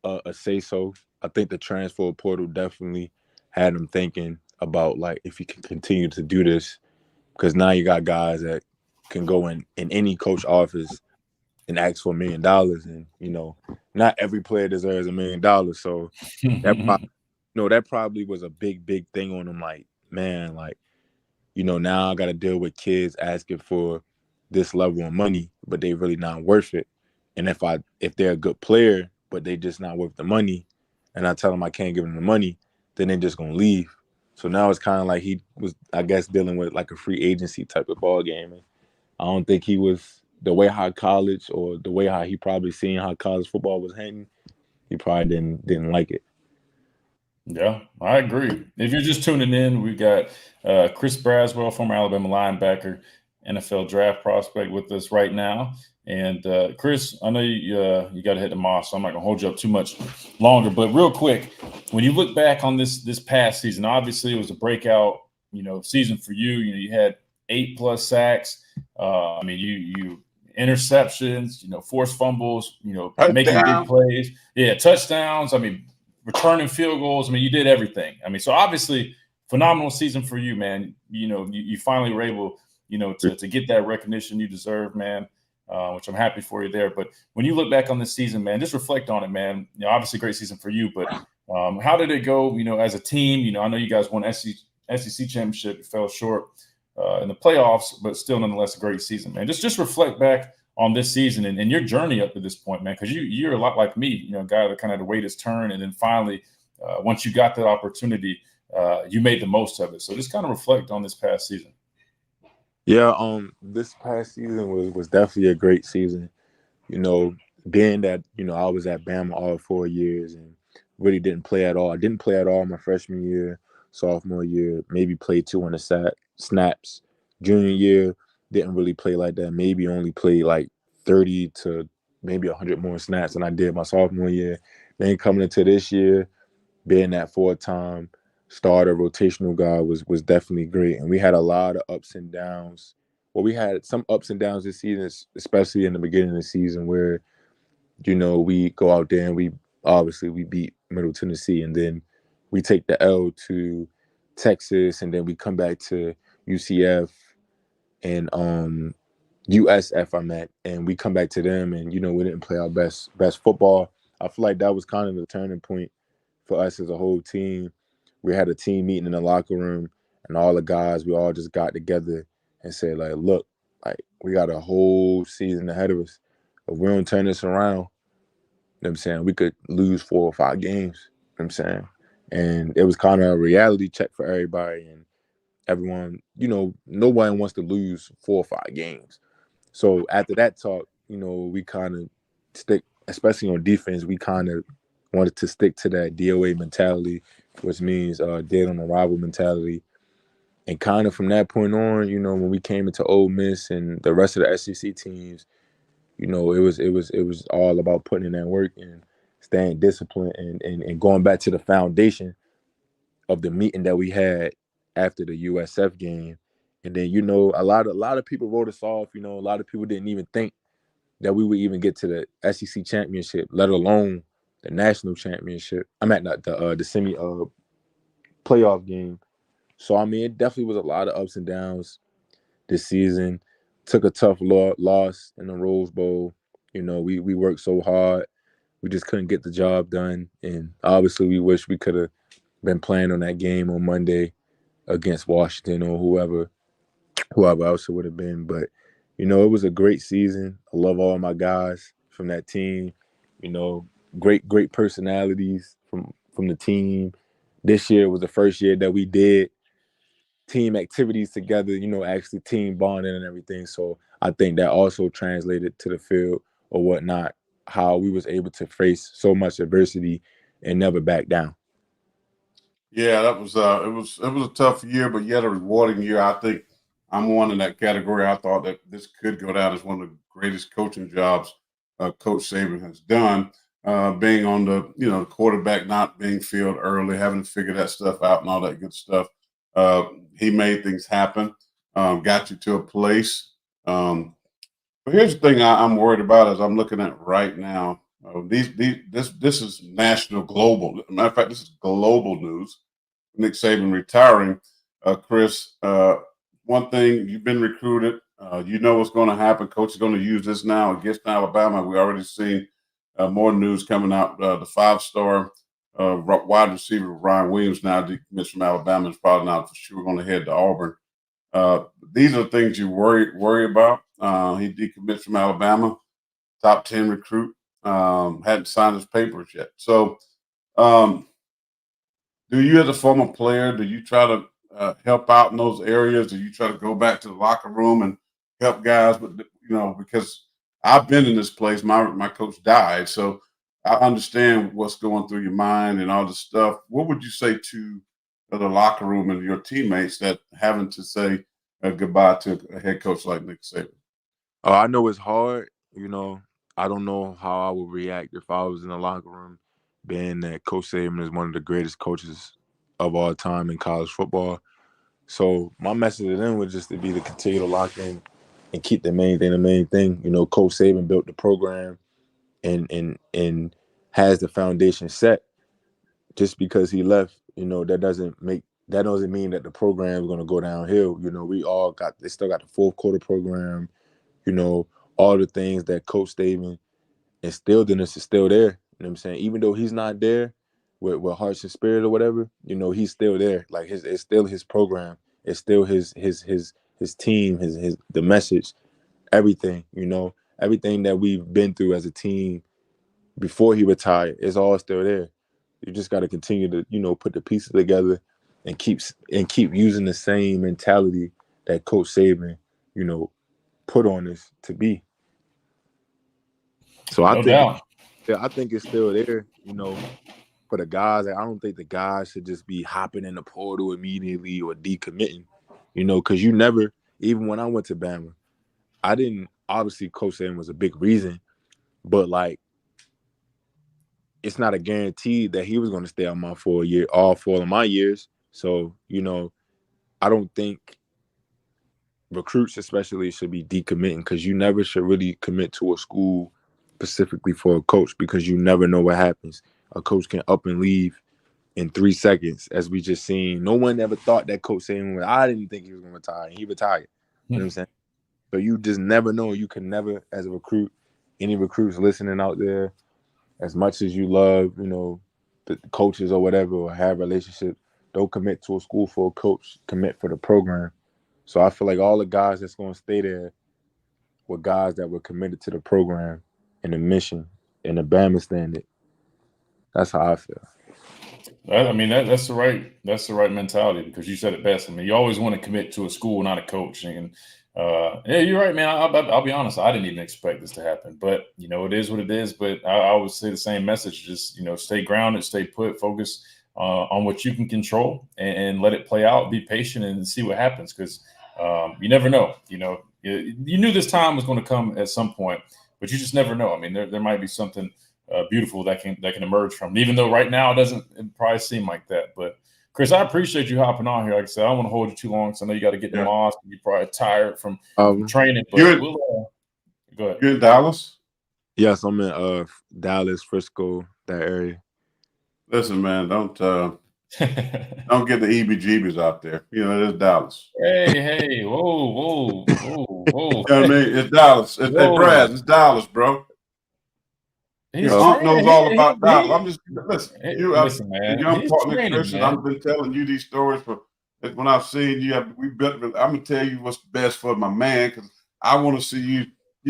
a say so. I think the transfer portal definitely had him thinking about like if he can continue to do this, because now you got guys that can go in any coach office and ask for $1 million, and not every player deserves $1 million. So that probably was a big thing on him. Like, man, like now I got to deal with kids asking for this level of money, but they really not worth it. And if they're a good player, but they just not worth the money, and I tell them I can't give them the money, then they're just gonna leave. So now it's kind of like he was, I guess, dealing with like a free agency type of ball game. And I don't think he was the way how college, or the way how he probably seen how college football was hanging. He probably didn't like it. Yeah, I agree. If you're just tuning in, we got Chris Braswell, former Alabama linebacker, NFL draft prospect, with us right now. And Chris, I know you got to hit the mosque, so I'm not going to hold you up too much longer. But real quick, when you look back on this past season, obviously it was a breakout, season for you. You had 8+ sacks. I mean, you interceptions, forced fumbles, making big plays. Yeah, touchdowns. I mean, returning field goals. I mean, you did everything. I mean, so obviously phenomenal season for you, man. You finally were able, to get that recognition you deserve, man, which I'm happy for you there. But when you look back on this season, man, just reflect on it, man. Obviously great season for you, but how did it go, as a team? I know you guys won SEC championship, fell short in the playoffs, but still nonetheless a great season, man. Just reflect back on this season and your journey up to this point, man, because you're a lot like me, a guy that kind of had to wait his turn, and then finally, once you got that opportunity, you made the most of it. So just kind of reflect on this past season. Yeah, this past season was definitely a great season. Being that I was at Bama all 4 years and really didn't play at all. I didn't play at all my freshman year, sophomore year, maybe played 200 snaps. Junior year, didn't really play like that. Maybe only played like 30 to maybe 100 more snaps than I did my sophomore year. Then coming into this year, being that 4-time starter rotational guy was definitely great. And we had a lot of ups and downs. Well, we had some ups and downs this season, especially in the beginning of the season where, we go out there and we obviously we beat Middle Tennessee, and then we take the L to Texas, and then we come back to UCF and USF I'm at, and we come back to them, and we didn't play our best football. I feel like that was kind of the turning point for us as a whole team. We had a team meeting in the locker room, and all the guys, we all just got together and said, like, look, like, we got a whole season ahead of us. If we don't turn this around, you know what I'm saying, we could lose 4 or 5 games. You know what I'm saying? And it was kind of a reality check for everybody, and everyone, no one wants to lose 4 or 5 games. So after that talk, we kind of stick, especially on defense, we kind of wanted to stick to that DOA mentality, which means dead on arrival mentality. And kind of from that point on, when we came into Ole Miss and the rest of the SEC teams, it was all about putting in that work and staying disciplined and going back to the foundation of the meeting that we had after the USF game. And then, a lot of people wrote us off. A lot of people didn't even think that we would even get to the SEC championship, let alone the national championship. I'm at the semi playoff game. So I mean, it definitely was a lot of ups and downs this season. Took a tough loss in the Rose Bowl. We worked so hard, we just couldn't get the job done. And obviously, we wish we could have been playing on that game on Monday against Washington or whoever else it would have been. But, it was a great season. I love all my guys from that team. Great personalities from the team. This year was the first year that we did team activities together, actually team bonding and everything. So I think that also translated to the field or whatnot, how we was able to face so much adversity and never back down. Yeah, that was it was a tough year, but yet a rewarding year. I think I'm one in that category. I thought that this could go down as one of the greatest coaching jobs Coach Saban has done. Being on the quarterback not being filled early, having to figure that stuff out and all that good stuff. Uh, he made things happen, got you to a place. But here's the thing I'm worried about as I'm looking at right now. This is national, global. Matter of fact, this is global news. Nick Saban retiring. Chris, one thing, you've been recruited. You know what's going to happen. Coach is going to use this now against Alabama. We already seen more news coming out. The 5-star wide receiver Ryan Williams now decommits from Alabama is probably not for sure going to head to Auburn. These are things you worry about. He decommits from Alabama, top 10 recruit. Hadn't signed his papers yet. So, do you, as a former player, do you try to help out in those areas? Do you try to go back to the locker room and help guys? But because I've been in this place, my coach died, so I understand what's going through your mind and all this stuff. What would you say to the locker room and your teammates that having to say goodbye to a head coach like Nick Saban? I know it's hard. I don't know how I would react if I was in the locker room, being that Coach Saban is one of the greatest coaches of all time in college football. So my message to them was just to be to continue to lock in and keep the main thing the main thing. Coach Saban built the program and has the foundation set. Just because he left, that doesn't mean that the program is going to go downhill. They still got the fourth quarter program. All the things that Coach Saban instilled in us is still there. You know what I'm saying? Even though he's not there with hearts and spirit or whatever, he's still there. Like it's still his program. It's still his team, his the message, everything. Everything that we've been through as a team before he retired is all still there. You just got to continue to put the pieces together and keep using the same mentality that Coach Saban put on us to be. So No doubt. I think it's still there, for the guys. I don't think the guys should just be hopping in the portal immediately or decommitting, because you never, even when I went to Bama, I didn't, obviously Coach Saban was a big reason, but like, it's not a guarantee that he was going to stay on my all 4 of my years. So, I don't think recruits especially should be decommitting, because you never should really commit to a school specifically for a coach because you never know what happens. A coach can up and leave in 3 seconds, as we just seen. No one ever thought that Coach Saban. I didn't think he was going to retire. He retired. You know what I'm saying? So you just never know. You can never, as a recruit, any recruits listening out there, as much as you love, the coaches or whatever, or have relationships, don't commit to a school for a coach, commit for the program. So I feel like all the guys that's going to stay there were guys that were committed to the program and the mission and the Bama standard. That's how I feel. I mean, that's the right mentality, because you said it best. I mean, you always want to commit to a school, not a coach. And yeah, you're right, man. I'll be honest. I didn't even expect this to happen, but it is what it is. But I would say the same message: just stay grounded, stay put, focus on what you can control, and let it play out. Be patient and see what happens, because you never know. You knew this time was going to come at some point, but you just never know. I mean, there might be something beautiful that can emerge from it, even though right now it probably seem like that. But Chris, I appreciate you hopping on here. Like I said, I don't want to hold you too long, so I know you got to get the mosque. You're probably tired from training. But go ahead. You're in Dallas? Yes, I'm in Dallas, Frisco, that area. Listen, man, don't get the EBGBs out there. It is Dallas. Hey, whoa. You know what I mean? It's Dallas. Hey, Brad, it's Dallas, bro. Unc knows all about Dallas. I'm just listen, man. Young partner Christian. I've been telling you these stories when I've seen you. I'm gonna tell you what's best for my man, because I want to see you.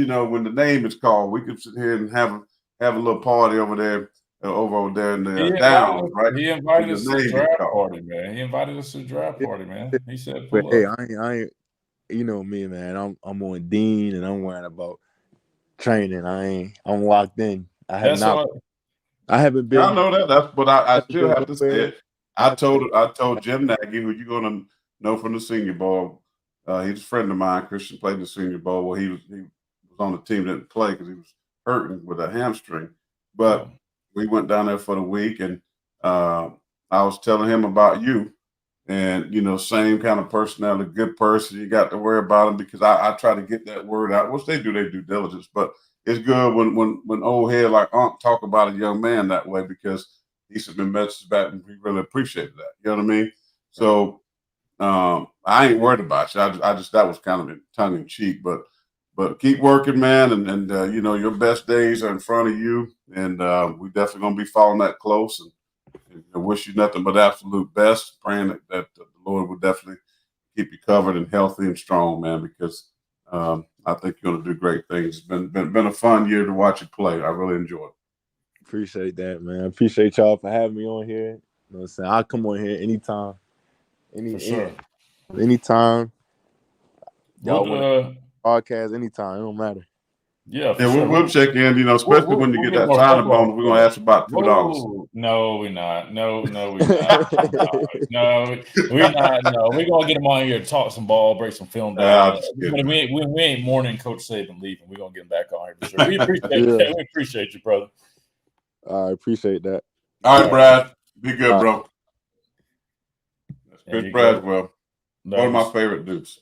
When the name is called, we can sit here and have a little party over there in the Downs, right? He invited us to the draft party, man. He said, "But hey, I ain't. You know me, man. I'm on Dean, and I'm worrying about training. I'm locked in. I haven't been. I know that. That's what I still have to say it. I told Jim Nagy, who you're gonna know from the Senior Bowl. He's a friend of mine. Christian played in the Senior Bowl. Well, he was on the team that didn't play because he was hurting with a hamstring. But we went down there for the week, and I was telling him about you, and same kind of personality, good person. You got to worry about him, because I try to get that word out. Which they do their due diligence, but it's good when old head like Unc talk about a young man that way, because he sent me messages back and we really appreciated that. You know what I mean? So I ain't worried about you. I just that was kind of tongue in cheek, but keep working, man, and your best days are in front of you, and we definitely gonna be following that close, and I wish you nothing but absolute best. Praying that the Lord would definitely keep you covered and healthy and strong, man, because I think you're going to do great things. It's been a fun year to watch you play. I really enjoyed it. Appreciate that, man. Appreciate y'all for having me on here. You know what I'm saying? I'll come on here anytime. For sure. Anytime. Y'all want to podcast anytime. It don't matter. Yeah, we'll check in, especially when you get that signing bonus. We're going to ask about $2. No, we're not. No, we're not. No, we're not. No, we're going to get him on here to talk some ball, break some film down. We ain't mourning Coach Saban leaving. We're going to get him back on here for sure. We appreciate that. We appreciate you, brother. I appreciate that. All right, Brad. Be good, bro. That's Chris Braswell. One of my favorite dudes.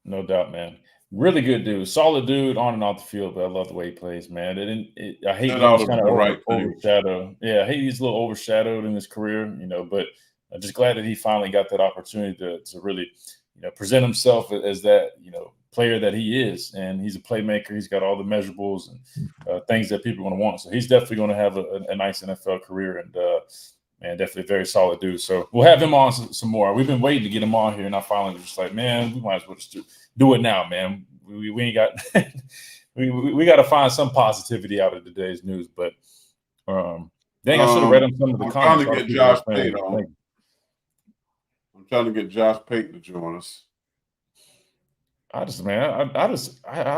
No doubt, man. Really good dude, solid dude on and off the field. But I love the way he plays, man. I hate when he's kind of overshadowed. Yeah, I hate he's a little overshadowed in his career, But I'm just glad that he finally got that opportunity to really, present himself as that, player that he is. And he's a playmaker. He's got all the measurables and things that people are going to want. So he's definitely going to have a nice NFL career, and definitely a very solid dude. So we'll have him on some more. We've been waiting to get him on here, and I finally was just like, man, we might as well just do it now, man. We ain't got we got to find some positivity out of today's news. But dang, I should have read him some of the comments. I'm trying to get Josh Payton on. I'm trying to get Josh Payton to join us. I'll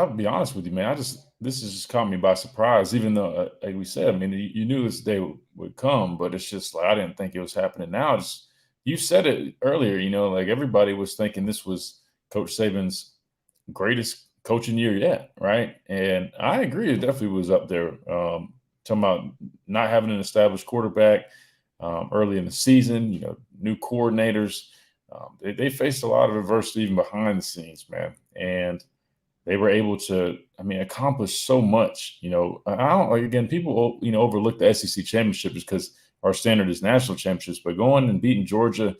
be honest with you, man. This has just caught me by surprise. Even though, like we said, I mean, you knew this day would come, but it's just like I didn't think it was happening now. You said it earlier, like everybody was thinking this was Coach Saban's greatest coaching year yet, right? And I agree, it definitely was up there. Talking about not having an established quarterback early in the season, new coordinators. They faced a lot of adversity even behind the scenes, man. And they were able to, accomplish so much. Again, people, overlook the SEC championship because our standard is national championships, but going and beating Georgia,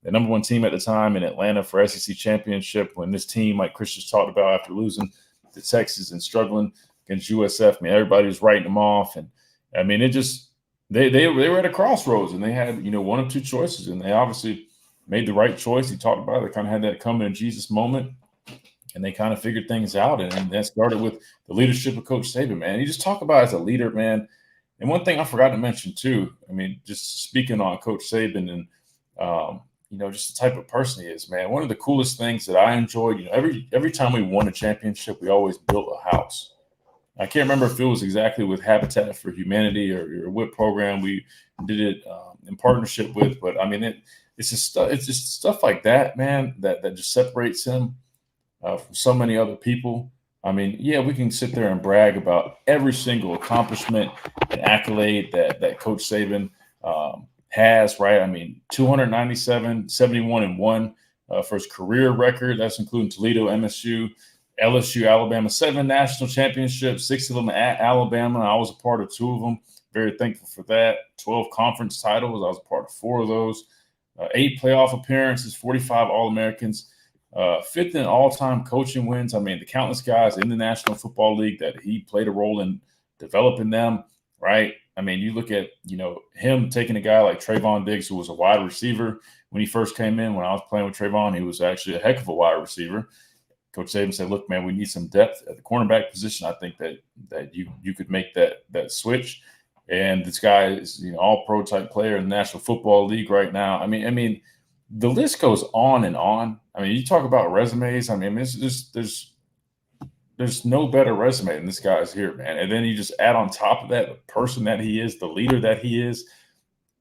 the number one team at the time, in Atlanta for SEC championship, when this team, like Chris just talked about, after losing to Texas and struggling against USF, everybody was writing them off. And it just, they were at a crossroads, and they had, one of two choices, and they obviously made the right choice. He talked about it. They kind of had that come in Jesus moment, and they kind of figured things out. And that started with the leadership of Coach Saban, man. You just talk about as a leader, man. And one thing I forgot to mention too, just speaking on Coach Saban and, just the type of person he is, man. One of the coolest things that I enjoyed, every time we won a championship, we always built a house. I can't remember if it was exactly with Habitat for Humanity or what program we did it in partnership with, but it's just stuff like that, man, that just separates him from so many other people. We can sit there and brag about every single accomplishment and accolade that Coach Saban has, right? 297, 71-1 for his career record. That's including Toledo, MSU, LSU, Alabama, 7 national championships, 6 of them at Alabama. I was a part of 2 of them. Very thankful for that. 12 conference titles. I was a part of 4 of those. 8 playoff appearances, 45 All-Americans, 5th in all-time coaching wins. The countless guys in the National Football League that he played a role in developing them, right? You look at, him taking a guy like Trayvon Diggs, who was a wide receiver when he first came in. When I was playing with Trayvon, he was actually a heck of a wide receiver. Coach Saban said, look, man, we need some depth at the cornerback position. I think that you could make that switch. And this guy is, all pro type player in the National Football League right now. The list goes on and on. You talk about resumes. There's no better resume than this guy's here, man. And then you just add on top of that the person that he is, the leader that he is.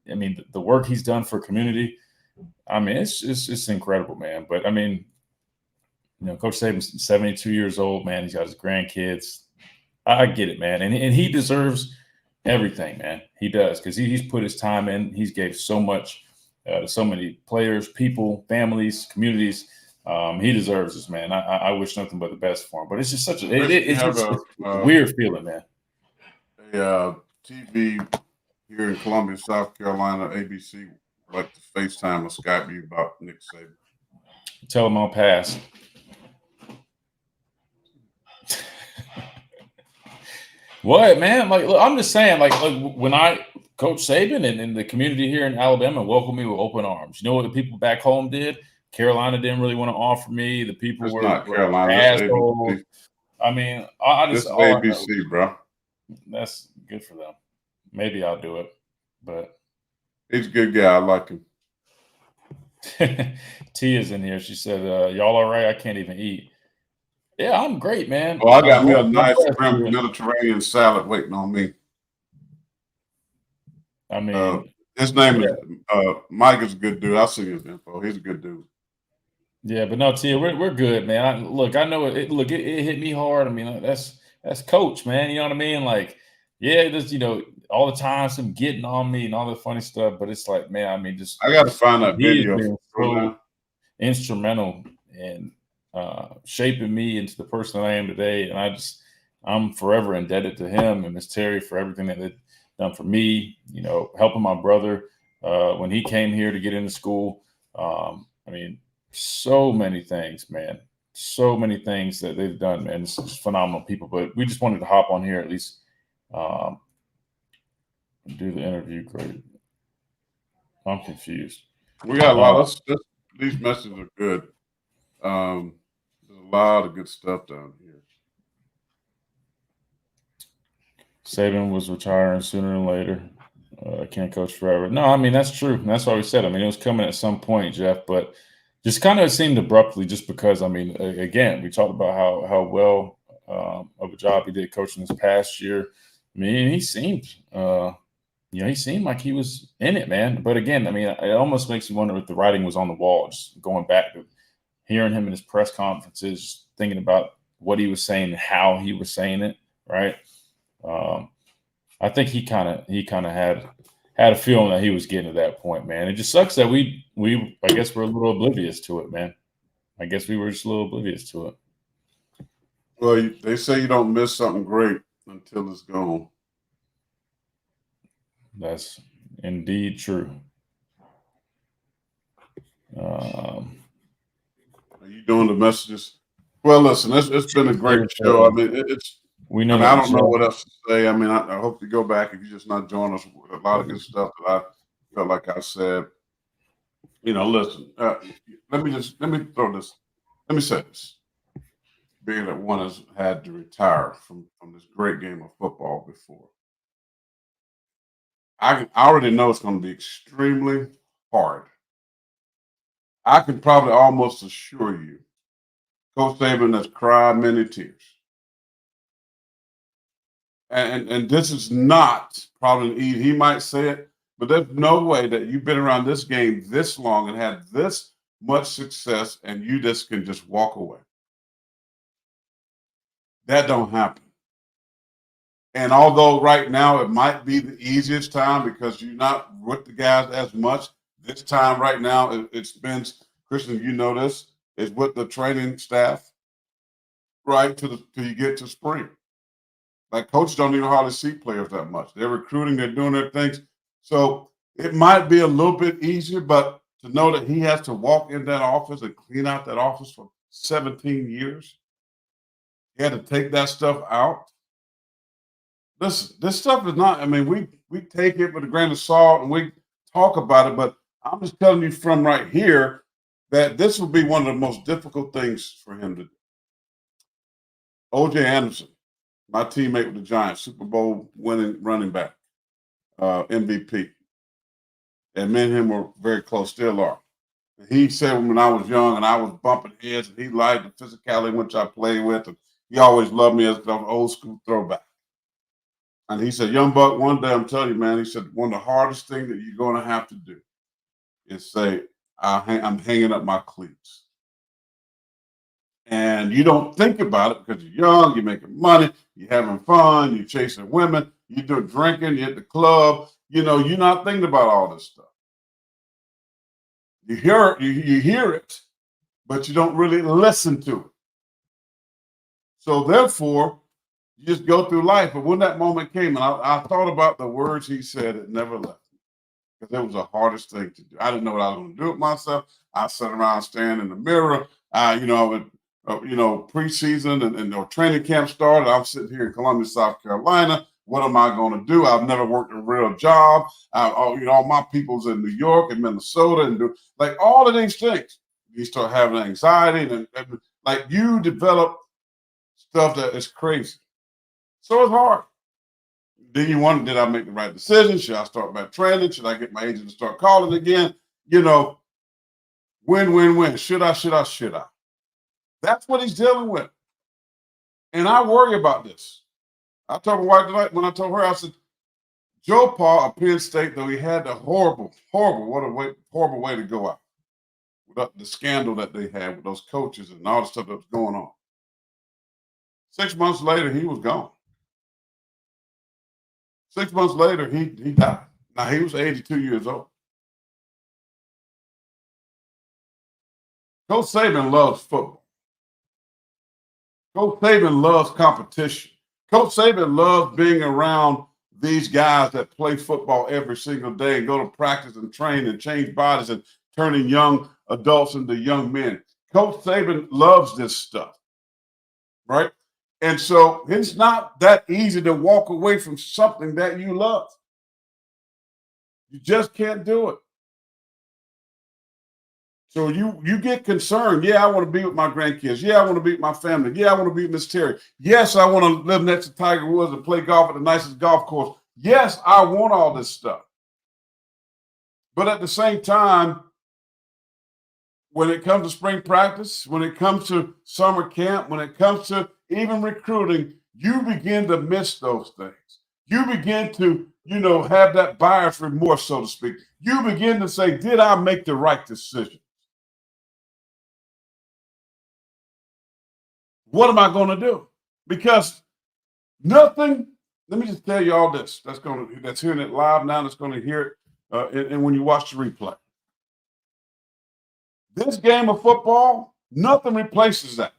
The work he's done for community. It's incredible, man. But Coach Saban's 72 years old, man. He's got his grandkids. I get it, man. And he deserves everything, man. He does, because he's put his time in. He's gave so much to so many players, people, families, communities. He deserves this, man. I wish nothing but the best for him. But it's just such a weird feeling, man. A TV here in Columbia, South Carolina, ABC, like to FaceTime or Skype you about Nick Saban. Tell him I'll pass. What, man? Look, I'm just saying, when Coach Saban and the community here in Alabama welcomed me with open arms. You know what the people back home did? Carolina didn't really want to offer me. The people It's were not Carolina. assholes. I just ABC, bro. That's good for them. Maybe I'll do it, but he's a good guy. I like him. Tia's in here. She said, y'all all right? I can't even eat. Yeah, I'm great, man. Well, I got me a nice Mediterranean salad waiting on me. His name is Mike is a good dude. I'll see his info. He's a good dude. Yeah, but no, Tia, we're good, man. I know it hit me hard. That's Coach, man. You know what I mean? Just all the time some getting on me and all the funny stuff, but it's like, man, I got to find that video. So instrumental in shaping me into the person that I am today, and I'm forever indebted to him and Miss Terry for everything that they've done for me. Helping my brother when he came here to get into school. So many things, man. So many things that they've done, man. It's just phenomenal people. But we just wanted to hop on here at least. Do the interview. Great. I'm confused. We got a lot of these messages are good. There's a lot of good stuff down here. Saban was retiring sooner than later. Can't coach forever. No, that's true. That's why we said. It was coming at some point, Jeff, but just kind of seemed abruptly just because, again, we talked about how well of a job he did coaching this past year. He seemed he seemed like he was in it, man. But again, it almost makes you wonder if the writing was on the wall. Just going back to hearing him in his press conferences, thinking about what he was saying and how he was saying it, right? I think he kind of had a feeling that he was getting to that point, man. It just sucks that we I guess we're a little oblivious to it, man. I guess we were just a little oblivious to it. Well, they say you don't miss something great until it's gone. That's indeed true. Um, Are you doing the messages? Well, listen, it's been a great show. I mean, it's. we I know mean, I that don't know what Michelle, else to say. I mean, I hope you go back if you're just not joining us. A lot of good stuff that I felt like I said. Listen. Let me throw this. Let me say this. Being that one has had to retire from this great game of football before, I already know it's going to be extremely hard. I can probably almost assure you, Coach Saban has cried many tears. And this is not probably easy. He might say it, but there's no way that you've been around this game this long and had this much success and you just can just walk away. That don't happen. And although right now it might be the easiest time because you're not with the guys as much, this time right now it spends, Christian, you know this, is with the training staff, right, till you get to spring. Like coaches don't even hardly see players that much. They're recruiting, they're doing their things. So it might be a little bit easier, but to know that he has to walk in that office and clean out that office for 17 years, he had to take that stuff out. Listen, this stuff is not, I mean, we take it with a grain of salt and we talk about it, but I'm just telling you from right here that this will be one of the most difficult things for him to do. OJ Anderson, my teammate with the Giants, Super Bowl winning running back, MVP. And me and him were very close, still are. He said when I was young and I was bumping heads, and he liked the physicality which I played with, and he always loved me as an old school throwback. And he said, Young Buck, one day I'm telling you, man, he said, one of the hardest things that you're going to have to do is say, I'm hanging up my cleats. And you don't think about it because you're young, you're making money, you're having fun, you're chasing women, you're doing drinking, you're at the club. You're not thinking about all this stuff. You hear it, but you don't really listen to it. So therefore, you just go through life. But when that moment came, and I thought about the words he said, it never left me because it was the hardest thing to do. I didn't know what I was going to do with myself. I sat around staring in the mirror. I would, preseason and training camp started. I'm sitting here in Columbia, South Carolina. What am I going to do? I've never worked a real job. All my people's in New York and Minnesota and do like all of these things. You start having anxiety and like you develop stuff that is crazy. So it's hard. Then you wonder, did I make the right decision? Should I start back training? Should I get my agent to start calling again? Win. Should I? That's what he's dealing with. And I worry about this. I told my wife tonight, when I told her, I said, Joe Paul of Penn State, though he had the horrible way to go out. With the scandal that they had with those coaches and all the stuff that was going on. 6 months later, he was gone. 6 months later, he died. Now, he was 82 years old. Coach Saban loves football. Coach Saban loves competition. Coach Saban loves being around these guys that play football every single day and go to practice and train and change bodies and turning young adults into young men. Coach Saban loves this stuff, right? And so it's not that easy to walk away from something that you love. You just can't do it. So you get concerned. Yeah, I want to be with my grandkids. Yeah, I want to be with my family. Yeah, I want to be with Miss Terry. Yes, I want to live next to Tiger Woods and play golf at the nicest golf course. Yes, I want all this stuff. But at the same time, when it comes to spring practice, when it comes to summer camp, when it comes to even recruiting, you begin to miss those things. You begin to, have that buyer's remorse, so to speak. You begin to say, did I make the right decision? What am I going to do? Because nothing, let me just tell you all this that's hearing it live now, that's going to hear it and when you watch the replay. This game of football, nothing replaces that.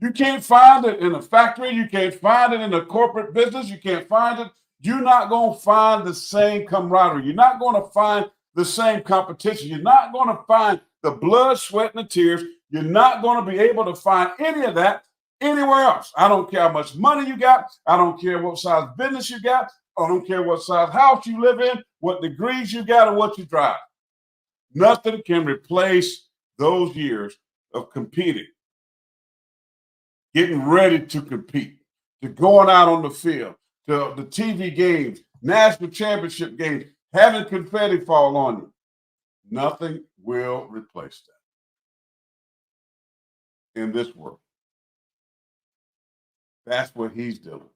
You can't find it in a factory. You can't find it in a corporate business. You can't find it. You're not going to find the same camaraderie. You're not going to find the same competition. You're not going to find the blood, sweat, and the tears. You're not going to be able to find any of that anywhere else. I don't care how much money you got. I don't care what size business you got. I don't care what size house you live in, what degrees you got, or what you drive. Nothing can replace those years of competing, getting ready to compete, to going out on the field, to the TV games, national championship games, having confetti fall on you. Nothing will replace that in this world. That's what he's doing.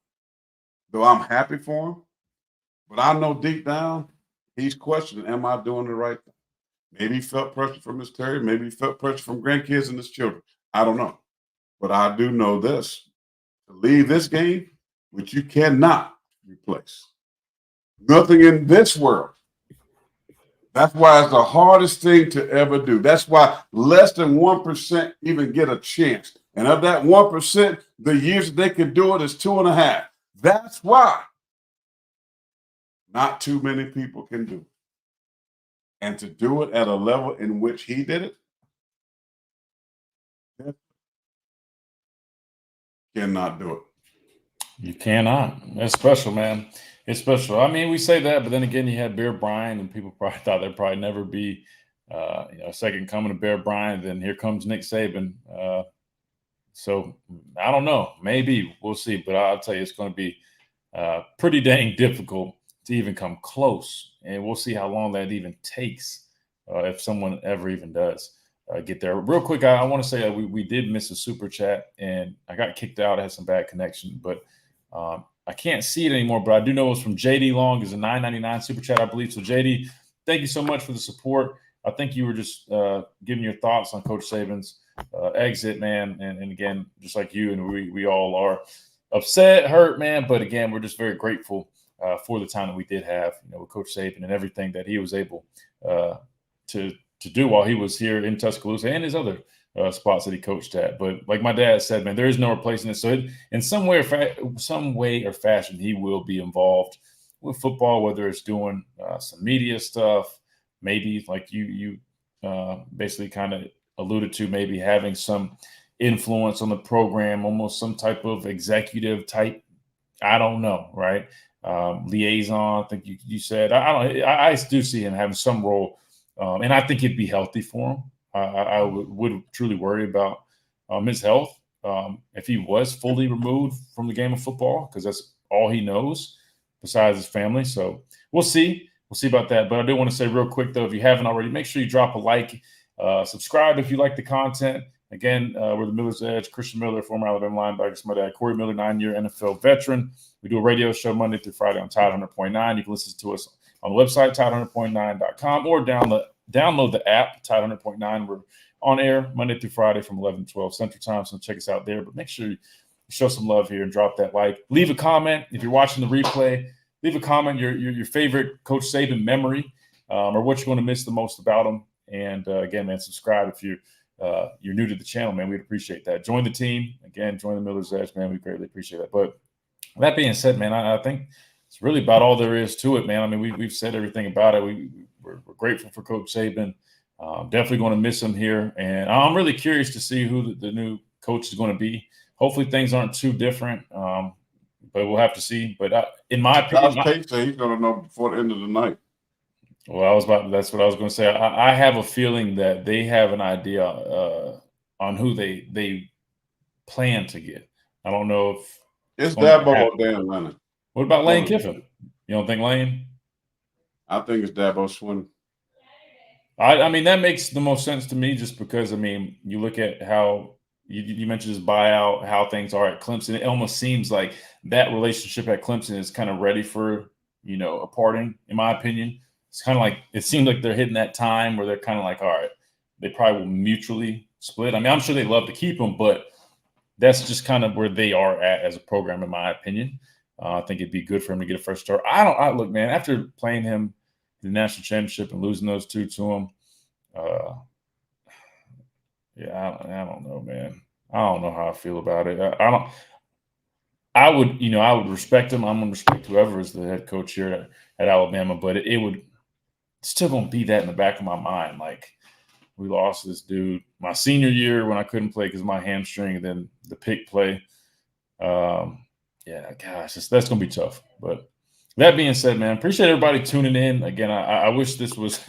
Though I'm happy for him, but I know deep down he's questioning, am I doing the right thing? Maybe he felt pressure from his Terry. Maybe he felt pressure from grandkids and his children. I don't know. But I do know this. To leave this game, which you cannot replace. Nothing in this world. That's why it's the hardest thing to ever do. That's why less than 1% even get a chance. And of that 1%, the years that they can do it is 2.5. That's why not too many people can do it. And to do it at a level in which he did it, cannot do it. You cannot. That's special, man. It's special. I mean, we say that, but then again, you had Bear Bryant, and people probably thought there'd probably never be a second coming to Bear Bryant. Then here comes Nick Saban. So I don't know. Maybe we'll see. But I'll tell you, it's going to be pretty dang difficult to even come close. And we'll see how long that even takes if someone ever even does get there. Real quick, I want to say we did miss a super chat, and I got kicked out. I had some bad connection, but I can't see it anymore. But I do know it was from JD Long. It's a $9.99 super chat, I believe. So, JD, thank you so much for the support. I think you were just giving your thoughts on Coach Saban's exit, man. And again, just like you and we all are upset, hurt, man. But again, we're just very grateful for the time that we did have, with Coach Saban and everything that he was able to do while he was here in Tuscaloosa and his other spots that he coached at. But like my dad said, man, there is no replacing it. So in some way or fashion, he will be involved with football, whether it's doing some media stuff, maybe like you basically kind of alluded to, maybe having some influence on the program, almost some type of executive type. I don't know, right? Liaison, I think you said. I do see him having some role, and I think it'd be healthy for him. I would truly worry about his health if he was fully removed from the game of football, because that's all he knows besides his family. So we'll see. We'll see about that. But I do want to say real quick, though, if you haven't already, make sure you drop a like, subscribe if you like the content. Again, we're the Miller's Edge. Christian Miller, former Alabama linebacker. It's my dad, Corey Miller, 9-year NFL veteran. We do a radio show Monday through Friday on Tide 100.9. You can listen to us on the website, tide100.9.com, or download the app, Tide 100.9. We're on air Monday through Friday from 11 to 12 Central Time, so check us out there. But make sure you show some love here and drop that like. Leave a comment. If you're watching the replay, leave a comment, your favorite Coach Saban memory, or what you're going to miss the most about him. And again, man, subscribe if you're new to the channel, man. We'd appreciate that. Join the team. Again, join the Miller's Edge, man. We greatly appreciate that. But that being said, man, I think it's really about all there is to it, man. I mean, we've said everything about it. We're grateful for Coach Saban. Definitely going to miss him here. And I'm really curious to see who the new coach is going to be. Hopefully things aren't too different, but we'll have to see. But in my opinion, Tate said he's going to know before the end of the night. Well, that's what I was going to say. I have a feeling that they have an idea on who they plan to get. I don't know if it's Dabo or Dan Lennon. What about Lane Kiffin? You don't think Lane? I think it's Dabo Swinney. I mean, that makes the most sense to me, just because, I mean, you look at how you mentioned his buyout, how things are at Clemson. It almost seems like that relationship at Clemson is kind of ready for, a parting, in my opinion. It's kind of like, it seems like they're hitting that time where they're kind of like, all right, they probably will mutually split. I mean, I'm sure they'd love to keep him, but that's just kind of where they are at as a program, in my opinion. I think it'd be good for him to get a fresh start. Look, man, after playing him in the national championship and losing those two to him, I don't know, man. I don't know how I feel about it. I don't. I would, I would respect him. I'm gonna respect whoever is the head coach here at Alabama, but it would still gonna be that in the back of my mind. Like, we lost this dude my senior year when I couldn't play because of my hamstring, and then the pick play. Yeah, gosh, that's gonna be tough. But that being said, man, appreciate everybody tuning in. Again, I wish this was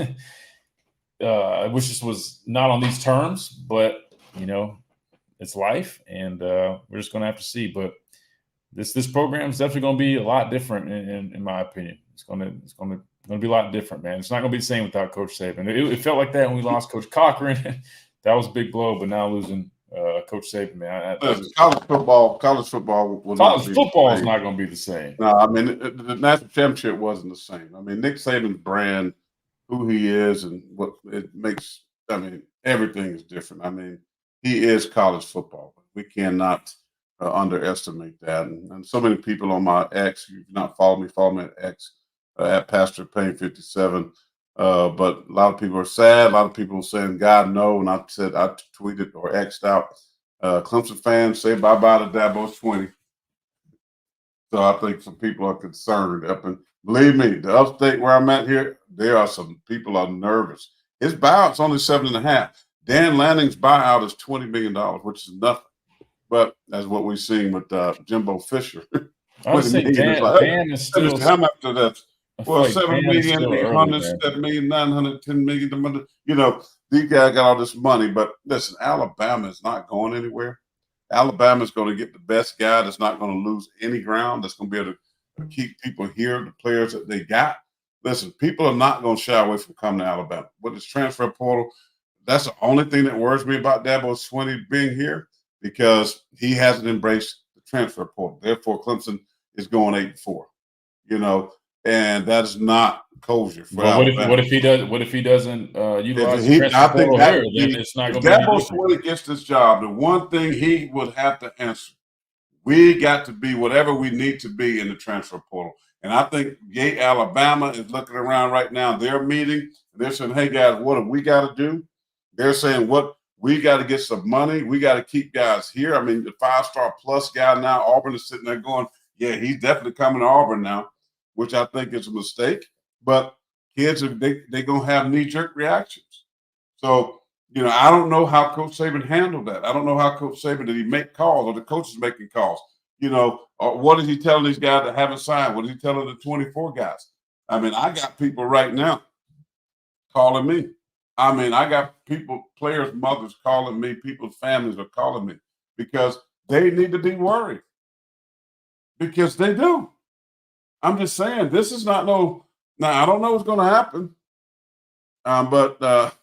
I wish this was not on these terms, but it's life, and we're just gonna have to see. But this program is definitely gonna be a lot different, in my opinion. It's gonna be a lot different, man. It's not gonna be the same without Coach Saban. It felt like that when we lost Coach Cochran. That was a big blow, but now losing Coach Saban, man. College football will not College be football the is same. not going to be the same. No, I mean the national championship wasn't the same. I mean Nick Saban's brand, who he is, and what it makes. I mean everything is different. I mean he is college football. We cannot underestimate that. And so many people on my X, if you've not follow me at X at Pastor Payne 57. But a lot of people are sad. A lot of people are saying God no. And I tweeted or X'd out. Clemson fans say bye bye to Dabo's 20. So I think some people are concerned. Believe me, the upstate where I'm at here, there are some people are nervous. His buyout's only 7.5. Dan Lanning's buyout is $20 million, which is nothing. But that's what we've seen with Jimbo Fisher. I would say Dan is still. How much of that? Well, like 7 million, 800, 7 million, 910 million. These guys got all this money. But listen, Alabama is not going anywhere. Alabama is going to get the best guy that's not going to lose any ground, that's going to be able to keep people here, the players that they got. Listen, people are not going to shy away from coming to Alabama. With this transfer portal, that's the only thing that worries me about Dabo Swinney being here, because he hasn't embraced the transfer portal. Therefore, Clemson is going 8-4. And that is not kosher for Alabama. What if he does? What if he doesn't utilize the transfer portal here? Then it's not going to be any Dabo different. Swinney gets this job, the one thing he would have to answer: we got to be whatever we need to be in the transfer portal. And I think Alabama is looking around right now. They're meeting. And they're saying, "Hey guys, what have we got to do?" They're saying, "What we got to get some money. We got to keep guys here." I mean, the 5-star plus guy now, Auburn is sitting there going, "Yeah, he's definitely coming to Auburn now," which I think is a mistake. But kids, they're going to have knee-jerk reactions. So, I don't know how Coach Saban handled that. I don't know how Coach Saban, did he make calls, or the coaches making calls? Or what is he telling these guys that haven't signed? What is he telling the 24 guys? I mean, I got people right now calling me. I mean, I got players' mothers calling me, people's families are calling me because they need to be worried. Because they do. I'm just saying, this is not now, I don't know what's going to happen. But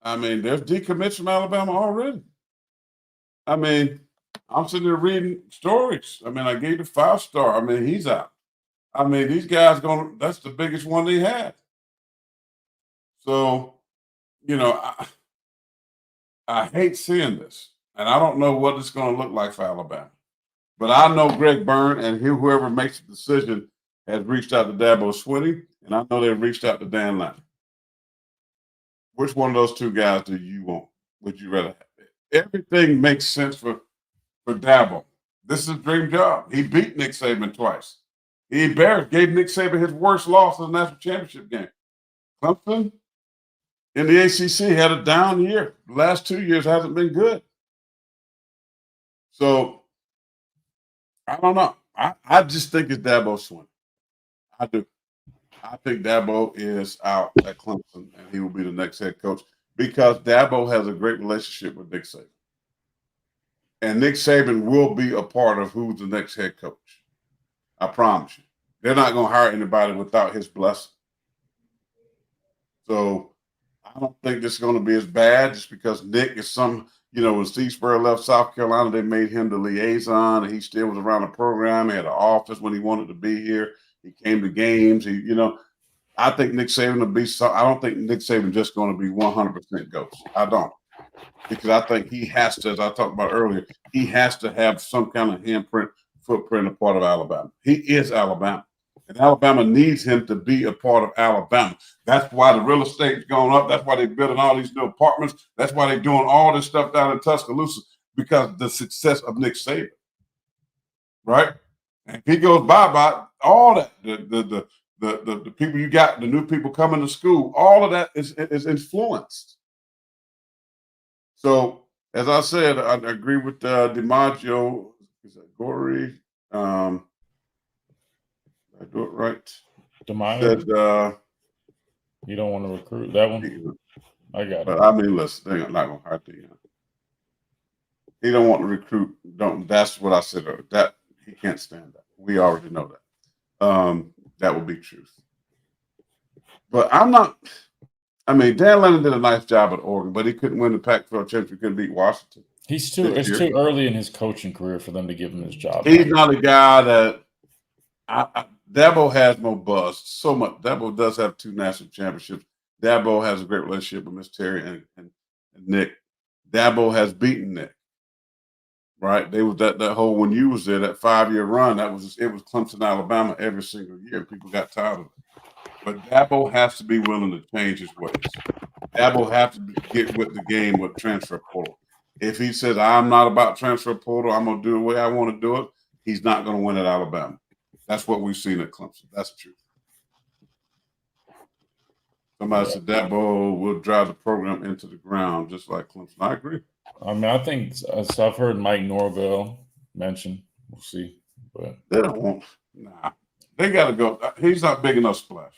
I mean, there's decommits from Alabama already. I mean, I'm sitting there reading stories. I mean, I gave the 5-star. I mean, he's out. I mean, these guys that's the biggest one they had. So, I hate seeing this. And I don't know what it's going to look like for Alabama. But I know Greg Byrne and whoever makes the decision has reached out to Dabo Swinney, and I know they've reached out to Dan Lanning. Which one of those two guys do you want? Would you rather have? Everything makes sense for Dabo. This is a dream job. He beat Nick Saban twice. He gave Nick Saban his worst loss in the national championship game. Clemson in the ACC had a down year. The last 2 years hasn't been good. So I don't know. I just think it's Dabo Swinney. I do. I think Dabo is out at Clemson, and he will be the next head coach because Dabo has a great relationship with Nick Saban. And Nick Saban will be a part of who's the next head coach. I promise you. They're not going to hire anybody without his blessing. So I don't think this is going to be as bad just because Nick is when Steve Spurrier left South Carolina, they made him the liaison, and he still was around the program. He had an office when he wanted to be here. He came to games. I think Nick Saban will be I don't think Nick Saban just going to be 100% ghost. I don't. Because I think he has to, as I talked about earlier, he has to have some kind of footprint a part of Alabama. He is Alabama. And Alabama needs him to be a part of Alabama. That's why the real estate's going up. That's why they're building all these new apartments. That's why they're doing all this stuff down in Tuscaloosa, because of the success of Nick Saban. Right? And if he goes bye-bye, all that, the people you got, the new people coming to school, all of that is influenced. So, as I said, I agree with DiMaggio. Is that Gory? I do it right. DeMaio, Said, you don't want to recruit that one? I got it. But I mean, listen, they're not going to hire the. He don't want to recruit. Don't. That's what I said. That he can't stand that. We already know that. That would be truth. But I'm not. I mean, Dan Lennon did a nice job at Oregon, but he couldn't win the Pac-12 championship. He couldn't beat Washington. It's too early in his coaching career for them to give him his job. He's not a guy that. Dabo has more buzz. So much. Dabo does have 2 national championships. Dabo has a great relationship with Miss Terry and Nick. Dabo has beaten Nick. Right? They was that whole, when you was there, that 5-year run, it was Clemson, Alabama every single year. People got tired of it. But Dabo has to be willing to change his ways. Dabo has to get with the game with transfer portal. If he says, I'm not about transfer portal, I'm going to do it the way I want to do it, he's not going to win at Alabama. That's what we've seen at Clemson. That's the truth. Somebody said Dabo will drive the program into the ground, just like Clemson. I agree. I mean, I think so I've heard Mike Norvell mention. We'll see. But they don't want. Nah, they got to go. He's not big enough splash.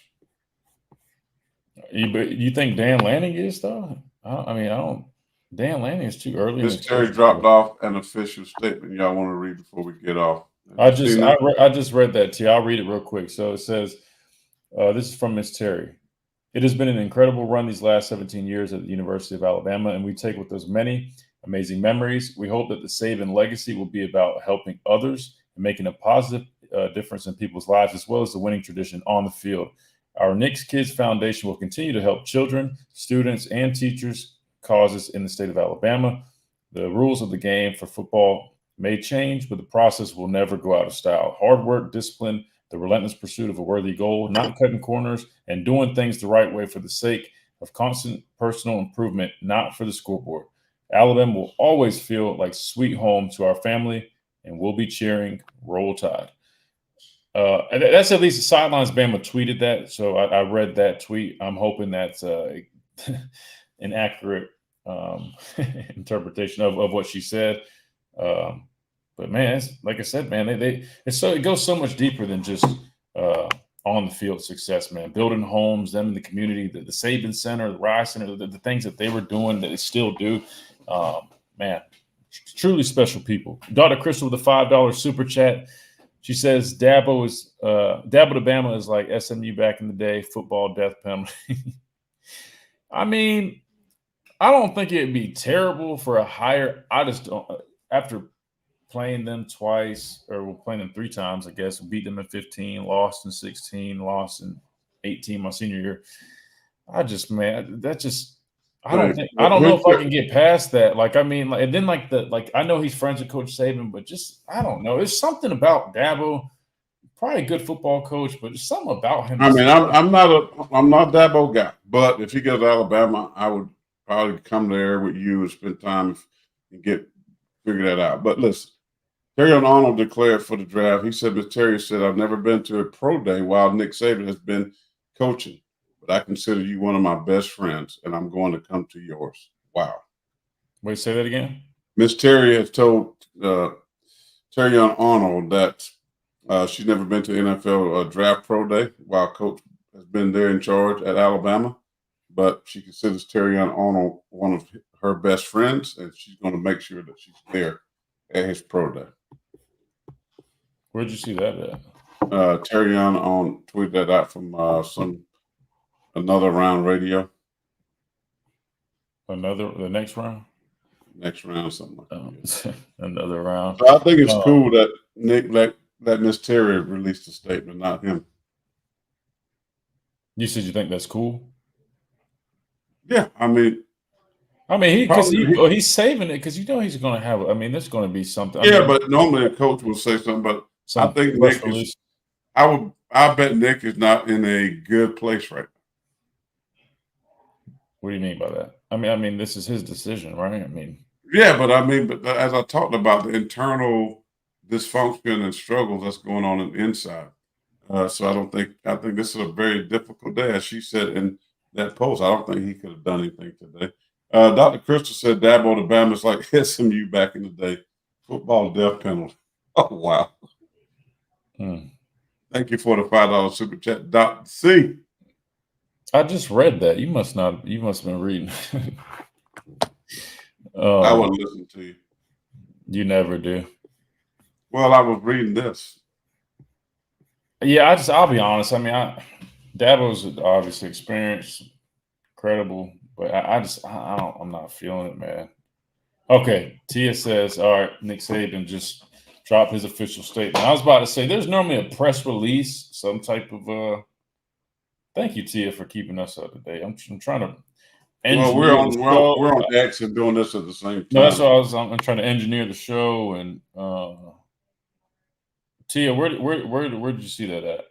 You think Dan Lanning is, though? I don't. Dan Lanning is too early. Miss Terry dropped off an official statement y'all want to read before we get off. I just read that to you. I'll read it real quick. So it says, this is from Miss Terry. It has been an incredible run these last 17 years at the University of Alabama, and we take with us many amazing memories. We hope that the Saban legacy will be about helping others and making a positive difference in people's lives, as well as the winning tradition on the field. Our Knicks Kids Foundation will continue to help children, students, and teachers causes in the state of Alabama. The rules of the game for football may change, but the process will never go out of style. Hard work, discipline, the relentless pursuit of a worthy goal, not cutting corners, and doing things the right way for the sake of constant personal improvement, not for the scoreboard. Alabama will always feel like sweet home to our family, and we'll be cheering Roll Tide. And that's at least the Sidelines Bama tweeted that, so I read that tweet. I'm hoping that's an accurate interpretation of what she said. But man, like I said, man, it goes so much deeper than just on the field success, man. Building homes, them in the community, the Saban Center, the Rye Center, the things that they were doing that they still do. Man, truly special people. Dr. Crystal with a $5 super chat. She says Dabo to Bama is like SMU back in the day, football death penalty. I mean, I don't think it'd be terrible for a higher. I just don't. After playing them twice, or playing them 3 times, I guess, beat them in 15, lost in 16, lost in 18 my senior year. I don't know if I can get past that. Like, I mean, and then I know he's friends with Coach Saban, but just I don't know. There's something about Dabo, probably a good football coach, but there's something about him. I mean, I'm not a Dabo guy, but if he goes to Alabama, I would probably come there with you and spend time and figure that out. But listen, Terry Arnold declared for the draft. He said, Miss Terry said, I've never been to a pro day while Nick Saban has been coaching, but I consider you one of my best friends, and I'm going to come to yours. Wow. Wait, say that again? Miss Terry has told Terry Arnold that she's never been to NFL draft pro day while Coach has been there in charge at Alabama, but she considers Terry Arnold one of her best friends, and she's going to make sure that she's there at his pro day. Where'd you see that at? Terry on tweeted that out from another round radio. The next round? Next round, something like that. Another round. So I think it's cool that Nick let Miss Terry released a statement, not him. You said you think that's cool? Yeah, I mean, he's saving it because he's going to have. I mean, there's going to be something. Yeah, but normally a coach will say something. But I think Nick is. I I bet Nick is not in a good place right now. What do you mean by that? I mean, this is his decision, right? I mean, yeah, but as I talked about the internal dysfunction and struggles that's going on inside. So I think this is a very difficult day, as she said in that post. I don't think he could have done anything today. Dr. Crystal said Dabo to Bama is like SMU back in the day. Football death penalty. Oh, wow. Thank you for the $5 super chat, Dr. C. I just read that. You must have been reading. I wouldn't listen to you. You never do. Well, I was reading this. Yeah, I'll be honest. I mean, Dabo's obviously experienced, credible, but I'm not feeling it, man. Okay, Tia says, all right, Nick Saban just dropped his official statement. I was about to say, there's normally a press release, some type of thank you, Tia, for keeping us up to date. I'm trying to we're on X and doing this at the same time. No, that's what I'm trying to engineer the show. And Tia, where did you see that at?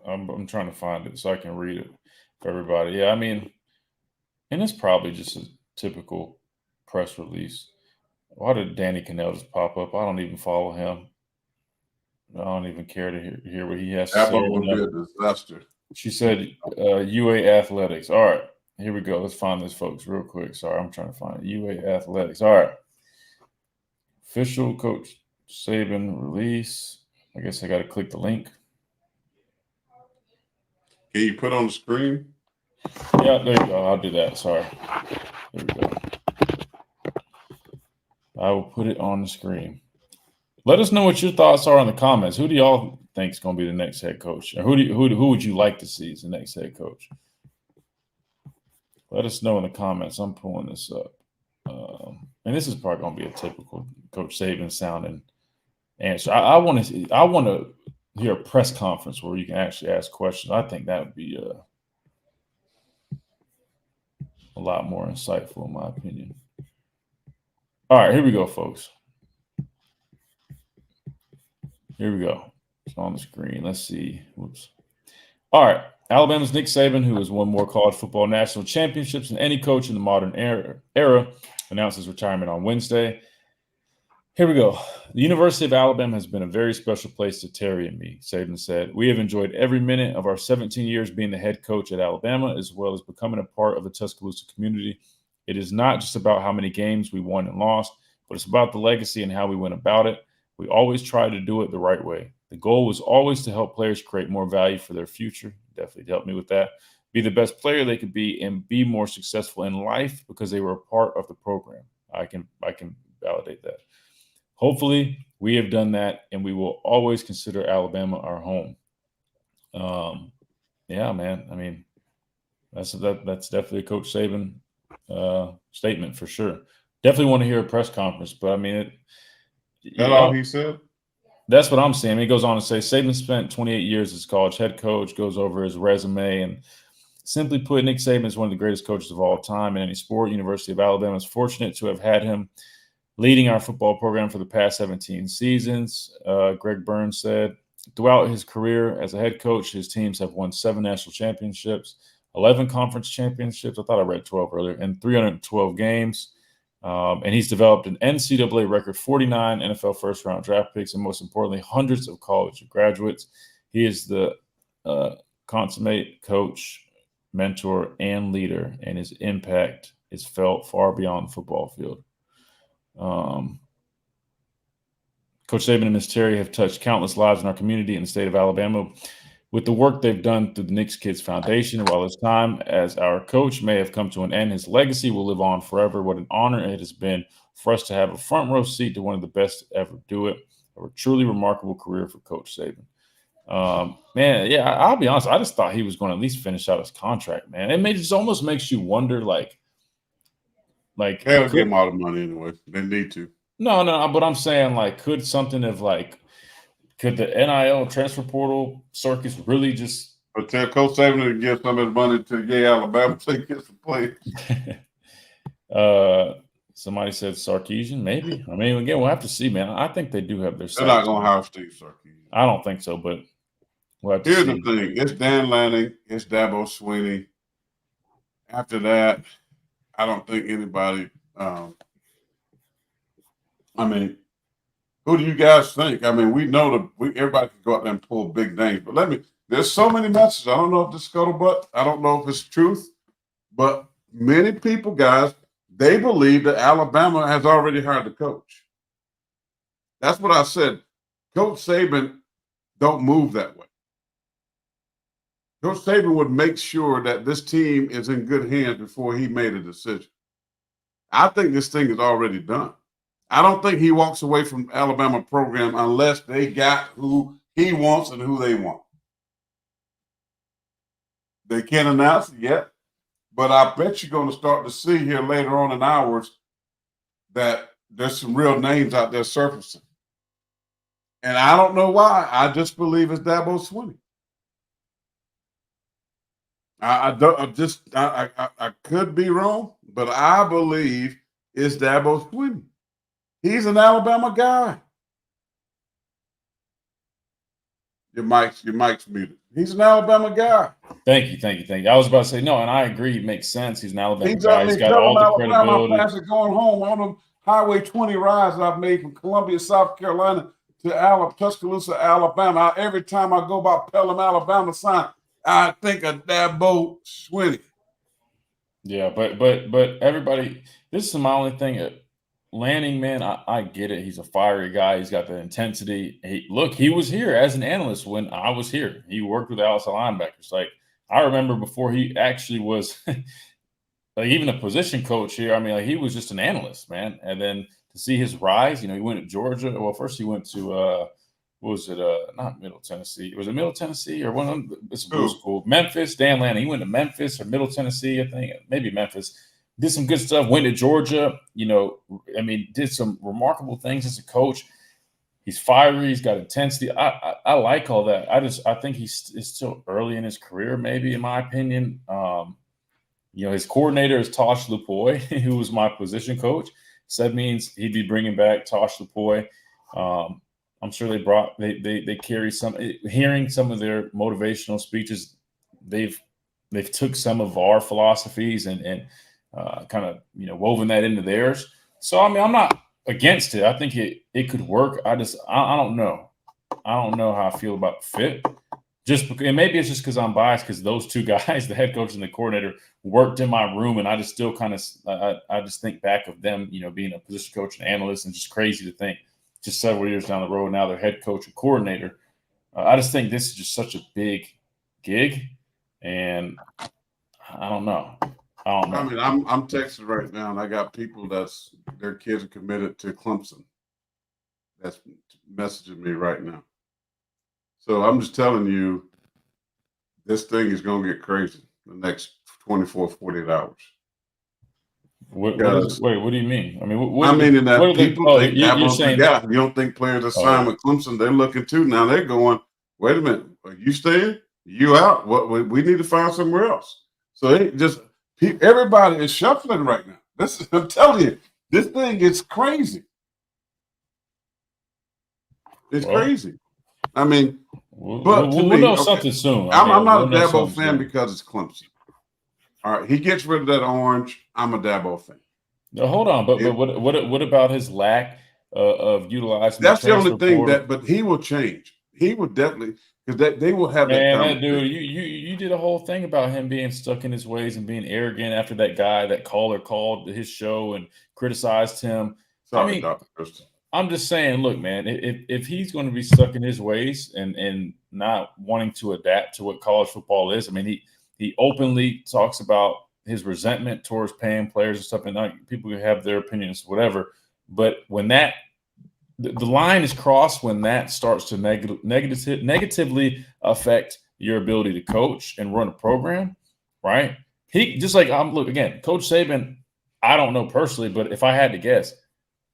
I'm trying to find it so I can read it for everybody. Yeah, I mean, and it's probably just a typical press release. Why did Danny Cannell just pop up? I don't even follow him. I don't even care to hear what he has to say. That would be a disaster. She said UA Athletics. All right, here we go. Let's find this, folks, real quick. Sorry, I'm trying to find it. UA Athletics. All right. Official Coach Saban release. I guess I got to click the link. Can you put on the screen? Yeah, there you go. I'll do that. Sorry. There we go. I will put it on the screen. Let us know what your thoughts are in the comments. Who do y'all think is going to be the next head coach? Or who would you like to see as the next head coach? Let us know in the comments. I'm pulling this up. And this is probably going to be a typical Coach Saban sounding answer. I want to hear a press conference where you can actually ask questions. I think that would be a lot more insightful, in my opinion. All right, here we go, folks. Here we go. It's on the screen. Let's see. Whoops. All right. Alabama's Nick Saban, who has won more college football national championships than any coach in the modern era, announced his retirement on Wednesday. Here we go. The University of Alabama has been a very special place to Terry and me, Saban said. We have enjoyed every minute of our 17 years being the head coach at Alabama, as well as becoming a part of the Tuscaloosa community. It is not just about how many games we won and lost, but it's about the legacy and how we went about it. We always try to do it the right way. The goal was always to help players create more value for their future. Definitely helped me with that. Be the best player they could be and be more successful in life because they were a part of the program. I can validate that. Hopefully, we have done that, and we will always consider Alabama our home. Yeah, man. I mean, that's definitely a Coach Saban statement for sure. Definitely want to hear a press conference, but I mean, That's all he said? That's what I'm saying. He goes on to say Saban spent 28 years as college head coach, goes over his resume, and simply put, Nick Saban is one of the greatest coaches of all time in any sport. University of Alabama is fortunate to have had him leading our football program for the past 17 seasons. Greg Burns said, throughout his career as a head coach, his teams have won 7 national championships, 11 conference championships. I thought I read 12 earlier, and 312 games. And he's developed an NCAA record 49 NFL first-round draft picks, and most importantly, hundreds of college graduates. He is the consummate coach, mentor, and leader, and his impact is felt far beyond the football field. Coach Saban and Ms. Terry have touched countless lives in our community in the state of Alabama with the work they've done through the Knicks Kids Foundation. While his time as our coach may have come to an end, his legacy will live on forever. What an honor it has been for us to have a front row seat to one of the best to ever do it. A truly remarkable career for Coach Saban. Man, yeah, I'll be honest. I just thought he was going to at least finish out his contract, man. It just almost makes you wonder, like they'll give him all the money anyway. They need to. No, but I'm saying, like, could something of could the NIL transfer portal circus really just? But tell Coach Saban to give some of his money to Alabama so he gets to play. Somebody said Sarkisian, maybe. I mean, again, we'll have to see, man. I think they do have their They're not sights. going to hire Steve Sarkisian. I don't think so, but we'll have to Here's see. the thing. It's Dan Lanning. It's Dabo Swinney. After that, I don't think anybody I mean, who do you guys think? I mean, we know everybody can go out there and pull big names, but there's so many messages. I don't know if it's scuttlebutt. I don't know if it's truth, but many people, guys, they believe that Alabama has already hired the coach. That's what I said. Coach Saban don't move that way. Coach Saban would make sure that this team is in good hands before he made a decision. I think this thing is already done. I don't think he walks away from Alabama program unless they got who he wants and who they want. They can't announce it yet, but I bet you're going to start to see here later on in hours that there's some real names out there surfacing. And I don't know why. I just believe it's Dabo Swinney. I could be wrong, but I believe it's Dabo Swinney. He's an Alabama guy. Your mic's muted. He's an Alabama guy. Thank you. I was about to say no, and I agree. It makes sense. He's an Alabama guy. He's got all the credibility. I'm passing going home on the Highway 20 rides that I've made from Columbia, South Carolina to Tuscaloosa, Alabama. Every time I go by Pelham, Alabama sign, I think of Dabo Swinney. Yeah, but everybody, this is my only thing. Lanning, man, I get it. He's a fiery guy. He's got the intensity. He was here as an analyst when I was here. He worked with outside linebackers. Like, I remember before he actually was like even a position coach here. I mean, like, he was just an analyst, man. And then to see his rise, he went to Georgia. Well, first he went to what was it? Not Middle Tennessee. Was it Middle Tennessee or one of them? It's a blue school. Memphis. Dan Lanning. He went to Memphis or Middle Tennessee, I think. Maybe Memphis. Did some good stuff, went to Georgia, did some remarkable things as a coach. He's fiery, he's got intensity. I like all that. I think he's still early in his career, maybe, in my opinion. His coordinator is Tosh Lupoy, who was my position coach. So that means he'd be bringing back Tosh Lupoy. I'm sure they carry hearing some of their motivational speeches. They've took some of our philosophies and kind of woven that into theirs. So I mean, I'm not against it. I think it could work. I don't know. I don't know how I feel about fit. And maybe it's just because I'm biased because those two guys, the head coach and the coordinator, worked in my room, and I just still kind of I just think back of them, being a position coach and analyst, and just crazy to think just several years down the road now they're head coach and coordinator. I just think this is just such a big gig, and I don't know. I mean, I'm texting right now, and I got people their kids are committed to Clemson. That's messaging me right now. So I'm just telling you, this thing is going to get crazy the next 24, 48 hours. Wait, what do you mean? I mean, people think Dabo's the guy. You don't think players are signed with Clemson? They're looking too. Now they're going, wait a minute, are you staying? You out? What? We need to find somewhere else. So everybody is shuffling right now. I'm telling you, this thing is crazy. It's crazy. I mean, we'll know something soon. I'm not a Dabo fan because it's Clemson. All right, he gets rid of that orange. I'm a Dabo fan. No, hold on, but what about his lack of utilizing? That's the only thing but he will change. He will definitely, because they will have that. Man, dude, you did a whole thing about him being stuck in his ways and being arrogant after that caller called his show and criticized him. Sorry, Dr. Kristen. I'm just saying, look, man, if he's going to be stuck in his ways and not wanting to adapt to what college football is, I mean, he openly talks about his resentment towards paying players and stuff, and people can have their opinions, whatever. But when the line is crossed, when that starts to negatively affect your ability to coach and run a program, right? Look, again, Coach Saban, I don't know personally, but if I had to guess,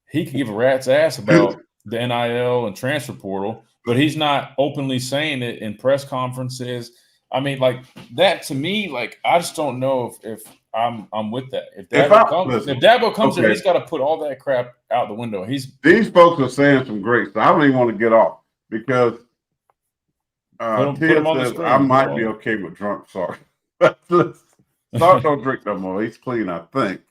he could give a rat's ass about the NIL and transfer portal, but he's not openly saying it in press conferences. I mean, like that to me, like I just don't know if I'm with that. If If Dabo comes there, okay. he's got to put all that crap out the window. These folks are saying some great stuff. I don't even want to get off because put Tia him on the says screen. I might be okay with drunk Sark. Sark don't drink no more. He's clean, I think.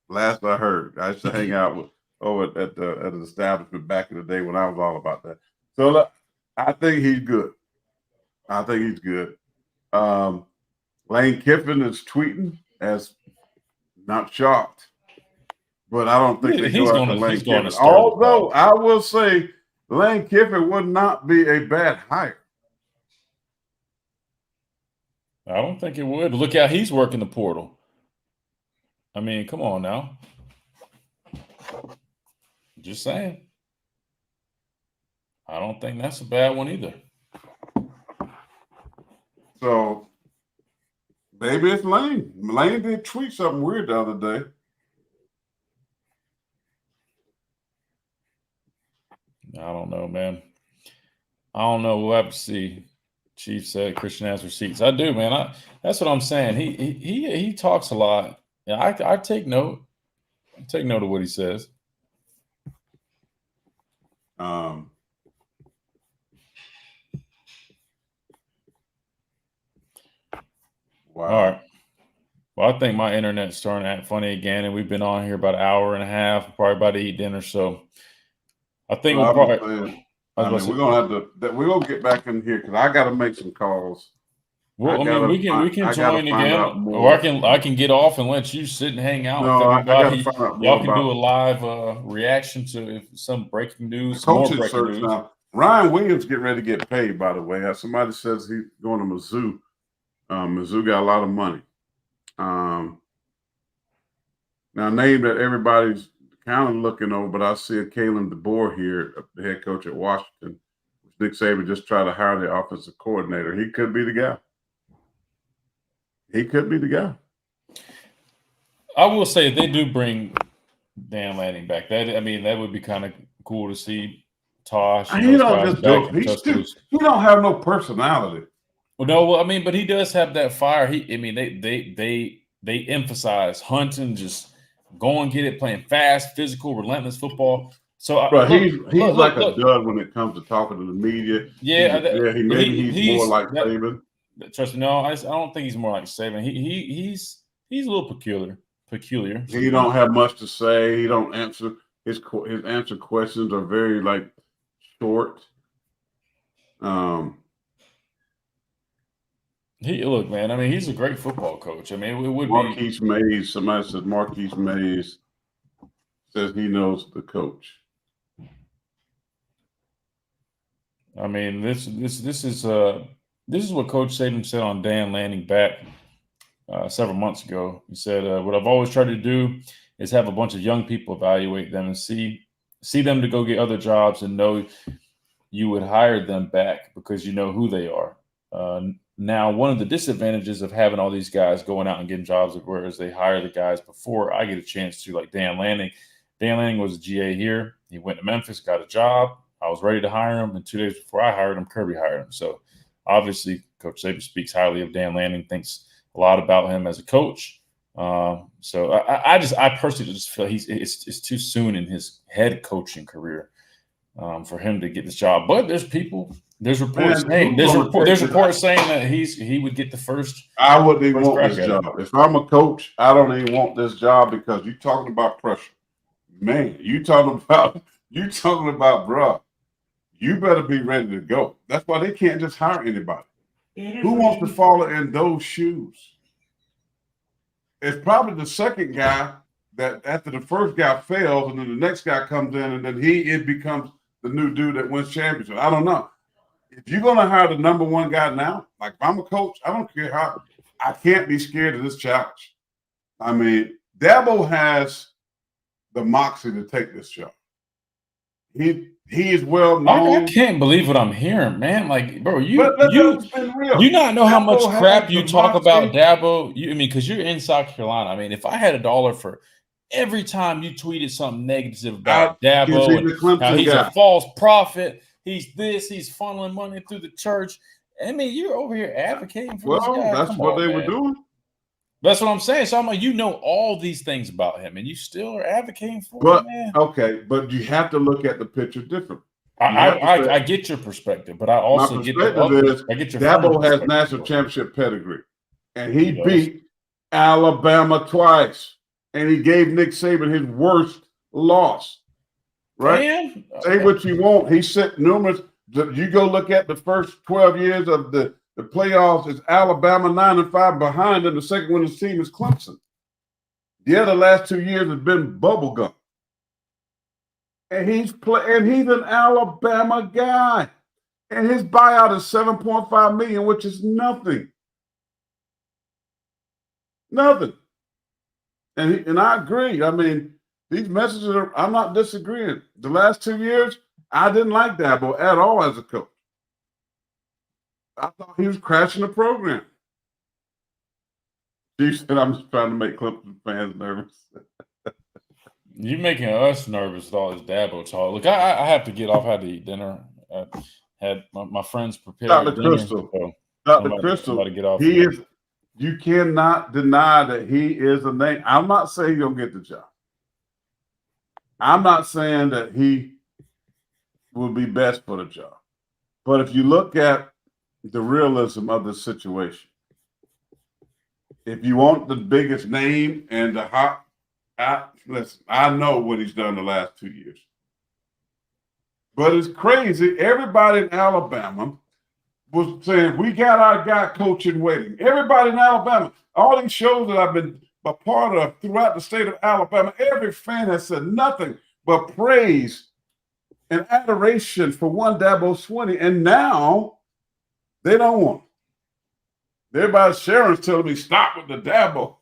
Last I heard, I used to hang out with at the establishment back in the day when I was all about that. So look, I think he's good. I think he's good. Lane Kiffin is tweeting as not shocked, but I don't think they go after Lane Kiffin. Although I will say Lane Kiffin would not be a bad hire. I don't think it would. Look how he's working the portal. I mean, come on now. Just saying. I don't think that's a bad one either. So maybe it's Lane. Lane did tweet something weird the other day. I don't know, man. I don't know. We'll have to see. Chief said Christian has receipts. I do, man. That's what I'm saying. He talks a lot. Yeah, I take note. I take note of what he says. Wow. All right. Well, I think my internet's starting to act funny again, and we've been on here about an hour and a half, probably about to eat dinner. So I think we'll probably. We're gonna have to. We're gonna get back in here because I got to make some calls. Well, we can join again, or I can get off and let you sit and hang out with everybody. Y'all can do a live reaction to some breaking news. Coaching search now. Ryan Williams getting ready to get paid. By the way, somebody says he's going to Mizzou. Mizzou got a lot of money. Now, a name that everybody's kind of looking over, but I see a Kalen DeBoer here, the head coach at Washington. Nick Saban just tried to hire the offensive coordinator. He could be the guy. I will say if they do bring Dan Lanning back, that would be kind of cool to see. Tosh, he don't just do it. He don't have no personality. Well, no, but he does have that fire. They emphasize hunting, just go and get it, playing fast, physical, relentless football. So, he's like a dud when it comes to talking to the media. Yeah, he's more like Saban. Trust me, no, I don't think he's more like Saban. He's a little peculiar. He don't have much to say. He don't answer his answer questions are very short. Look, man. He's a great football coach. It would Marquise Mays. Somebody said Marquise Mays says he knows the coach. This is what Coach Saban said on Dan Lanning back several months ago. He said, "What I've always tried to do is have a bunch of young people evaluate them and see them to go get other jobs and know you would hire them back because you know who they are." Now, one of the disadvantages of having all these guys going out and getting jobs, whereas they hire the guys before I get a chance to, like Dan Lanning. Dan Lanning was a GA here. He went to Memphis, got a job. I was ready to hire him, and 2 days before I hired him, Kirby hired him. So, obviously, Coach Saban speaks highly of Dan Lanning, thinks a lot about him as a coach. So, I personally just feel it's too soon in his head coaching career for him to get this job. But there's reports saying that he would get the first. I wouldn't even want this job. If I'm a coach, I don't even want this job because you're talking about pressure. Man, you talking about, bruh, you better be ready to go. That's why they can't just hire anybody. Who wants to follow in those shoes? It's probably the second guy that after the first guy fails and then the next guy comes in and then it becomes the new dude that wins championship. I don't know. If you're going to hire the number one guy now, like if I'm a coach, I don't care how, I can't be scared of this challenge. Dabo has the moxie to take this job. He is well known. I can't believe what I'm hearing, man. Like, bro, you not know how much crap you talk about Dabo. Because you're in South Carolina. If I had $1 for every time you tweeted something negative about Dabo and how he's a false prophet, he's funneling money through the church. You're over here advocating for this guy. That's what they were doing. That's what I'm saying. So I'm like, you know all these things about him, and you still are advocating for But him, man. okay, but you have to look at the picture differently. I get your perspective, but I also get the perspective other. is I get your Dabo has perspective. national championship pedigree, and he He does. beat Alabama twice, and he gave Nick Saban his worst loss. Right? And Say what you want. He set numerous. You go look at the first 12 years of the playoffs. It's Alabama 9-5 behind them. The second winners team is Clemson. The other last 2 years has been bubblegum. And he's an Alabama guy. And his buyout is $7.5 million, which is nothing. Nothing. And I agree. I mean, these messages I'm not disagreeing. The last 2 years, I didn't like Dabo at all as a coach. I thought he was crashing the program. She said, I'm just trying to make Clemson fans nervous. You're making us nervous with all this Dabo talk. Look, I have to get off. I had to eat dinner. I had my friends prepared Dr. dinner. Crystal. So Dr. Crystal, I'm about to get off. He is. You cannot deny that he is a name. I'm not saying he's going to get the job. I'm not saying that he will be best for the job. But if you look at the realism of the situation, if you want the biggest name and the hot, listen, I know what he's done the last 2 years. But it's crazy. Everybody in Alabama was saying, we got our guy coaching waiting. Everybody in Alabama, all these shows that I've been a part of throughout the state of Alabama, every fan has said nothing but praise and adoration for one Dabo Swinney. And now they don't want him. Everybody, Sharon's telling me, stop with the Dabo.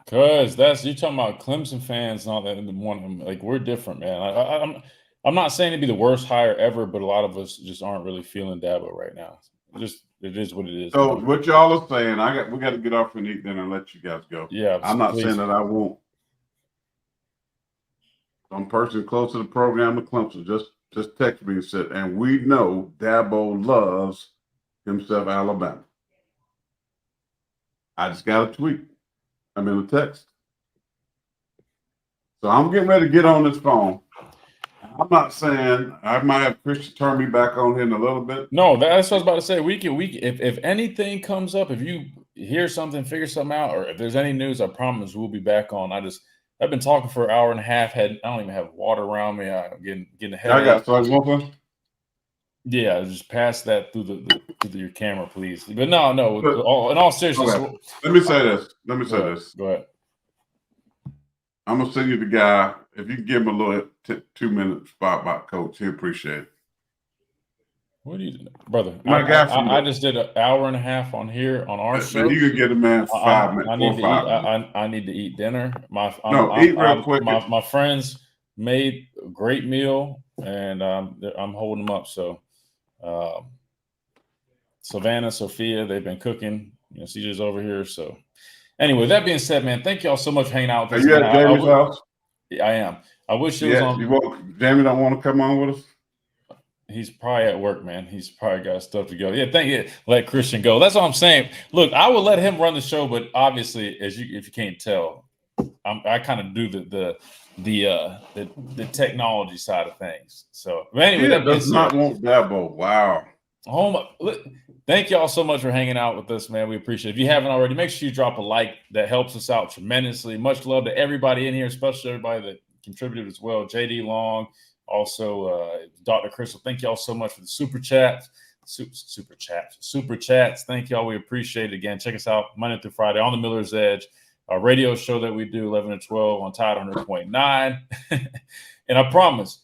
Because you're talking about Clemson fans and all that. Want him. Like, we're different, man. I'm not saying it'd be the worst hire ever, but a lot of us just aren't really feeling Dabo right now. It is what it is. So what y'all are saying, we got to get off and eat dinner and let you guys go. Yeah, I'm not saying that I won't. Some person close to the program of Clemson just text me and said, and we know Dabo loves himself Alabama. I just got a tweet. I'm in a text. So I'm getting ready to get on this phone. I'm not saying I might have Christian turn me back on here in a little bit. No, that's what I was about to say. We can if anything comes up, if you hear something, figure something out, or if there's any news, I promise we'll be back on. I've been talking for an hour and a half. I don't even have water around me. I'm getting ahead. I got so one. Yeah, just pass that through your camera, please. But no. In all seriousness, okay. Let me say this. Go ahead. I'm gonna send you the guy. If you can give him a little 2-minute spot by coach, he'll appreciate it. What do you do, brother? I just did an hour and a half on here on our show. You could get a man 5 minutes. I need to eat dinner. Eat real quick. My friends made a great meal, and I'm holding them up. So, Savannah, Sophia, they've been cooking. CJ's over here. So, anyway, that being said, man, thank y'all so much for hanging out with us. Are you at Jamie's house? I am. I wish it was on. Jamie don't want to come on with us? He's probably at work, man. He's probably got stuff to go. Yeah, thank you. Let Christian go. That's all I'm saying. Look, I would let him run the show, but obviously, if you can't tell, I kind of do the technology side of things. So, but anyway, that does not want Dabo. Wow. Thank y'all so much for hanging out with us, man. We appreciate it. If you haven't already, make sure you drop a like. That helps us out tremendously. Much love to everybody in here, especially everybody that contributed as well. JD Long, also Dr. Crystal. Thank y'all so much for the super chats. Super chats. Thank y'all. We appreciate it. Again, check us out Monday through Friday on the Miller's Edge, our radio show that we do 11 to 12 on Tide 100.9. And I promise,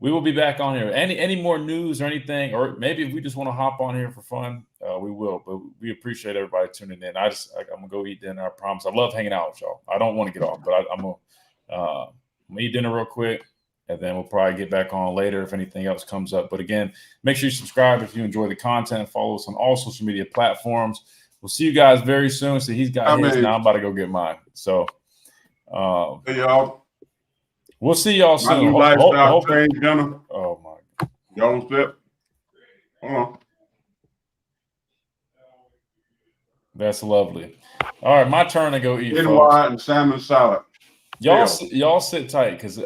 we will be back on here. Any more news or anything, or maybe if we just want to hop on here for fun, we will. But we appreciate everybody tuning in. I'm gonna go eat dinner. I promise. I love hanging out with y'all. I don't want to get off, but I'm gonna eat dinner real quick, and then we'll probably get back on later if anything else comes up. But again, make sure you subscribe if you enjoy the content. Follow us on all social media platforms. We'll see you guys very soon. So he's got his. Now I'm about to go get mine. So, hey y'all. We'll see y'all soon. My new lifestyle change, Gunner. Oh my God. Y'all step. Hold on. That's lovely. All right, my turn to go eat, folks. Quinoa and salmon salad. Y'all sit tight because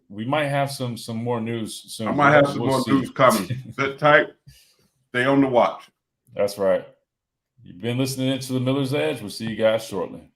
we might have some more news soon. I might have some We'll more see. news coming. Sit tight. Stay on the watch. That's right. You've been listening to the Miller's Edge. We'll see you guys shortly.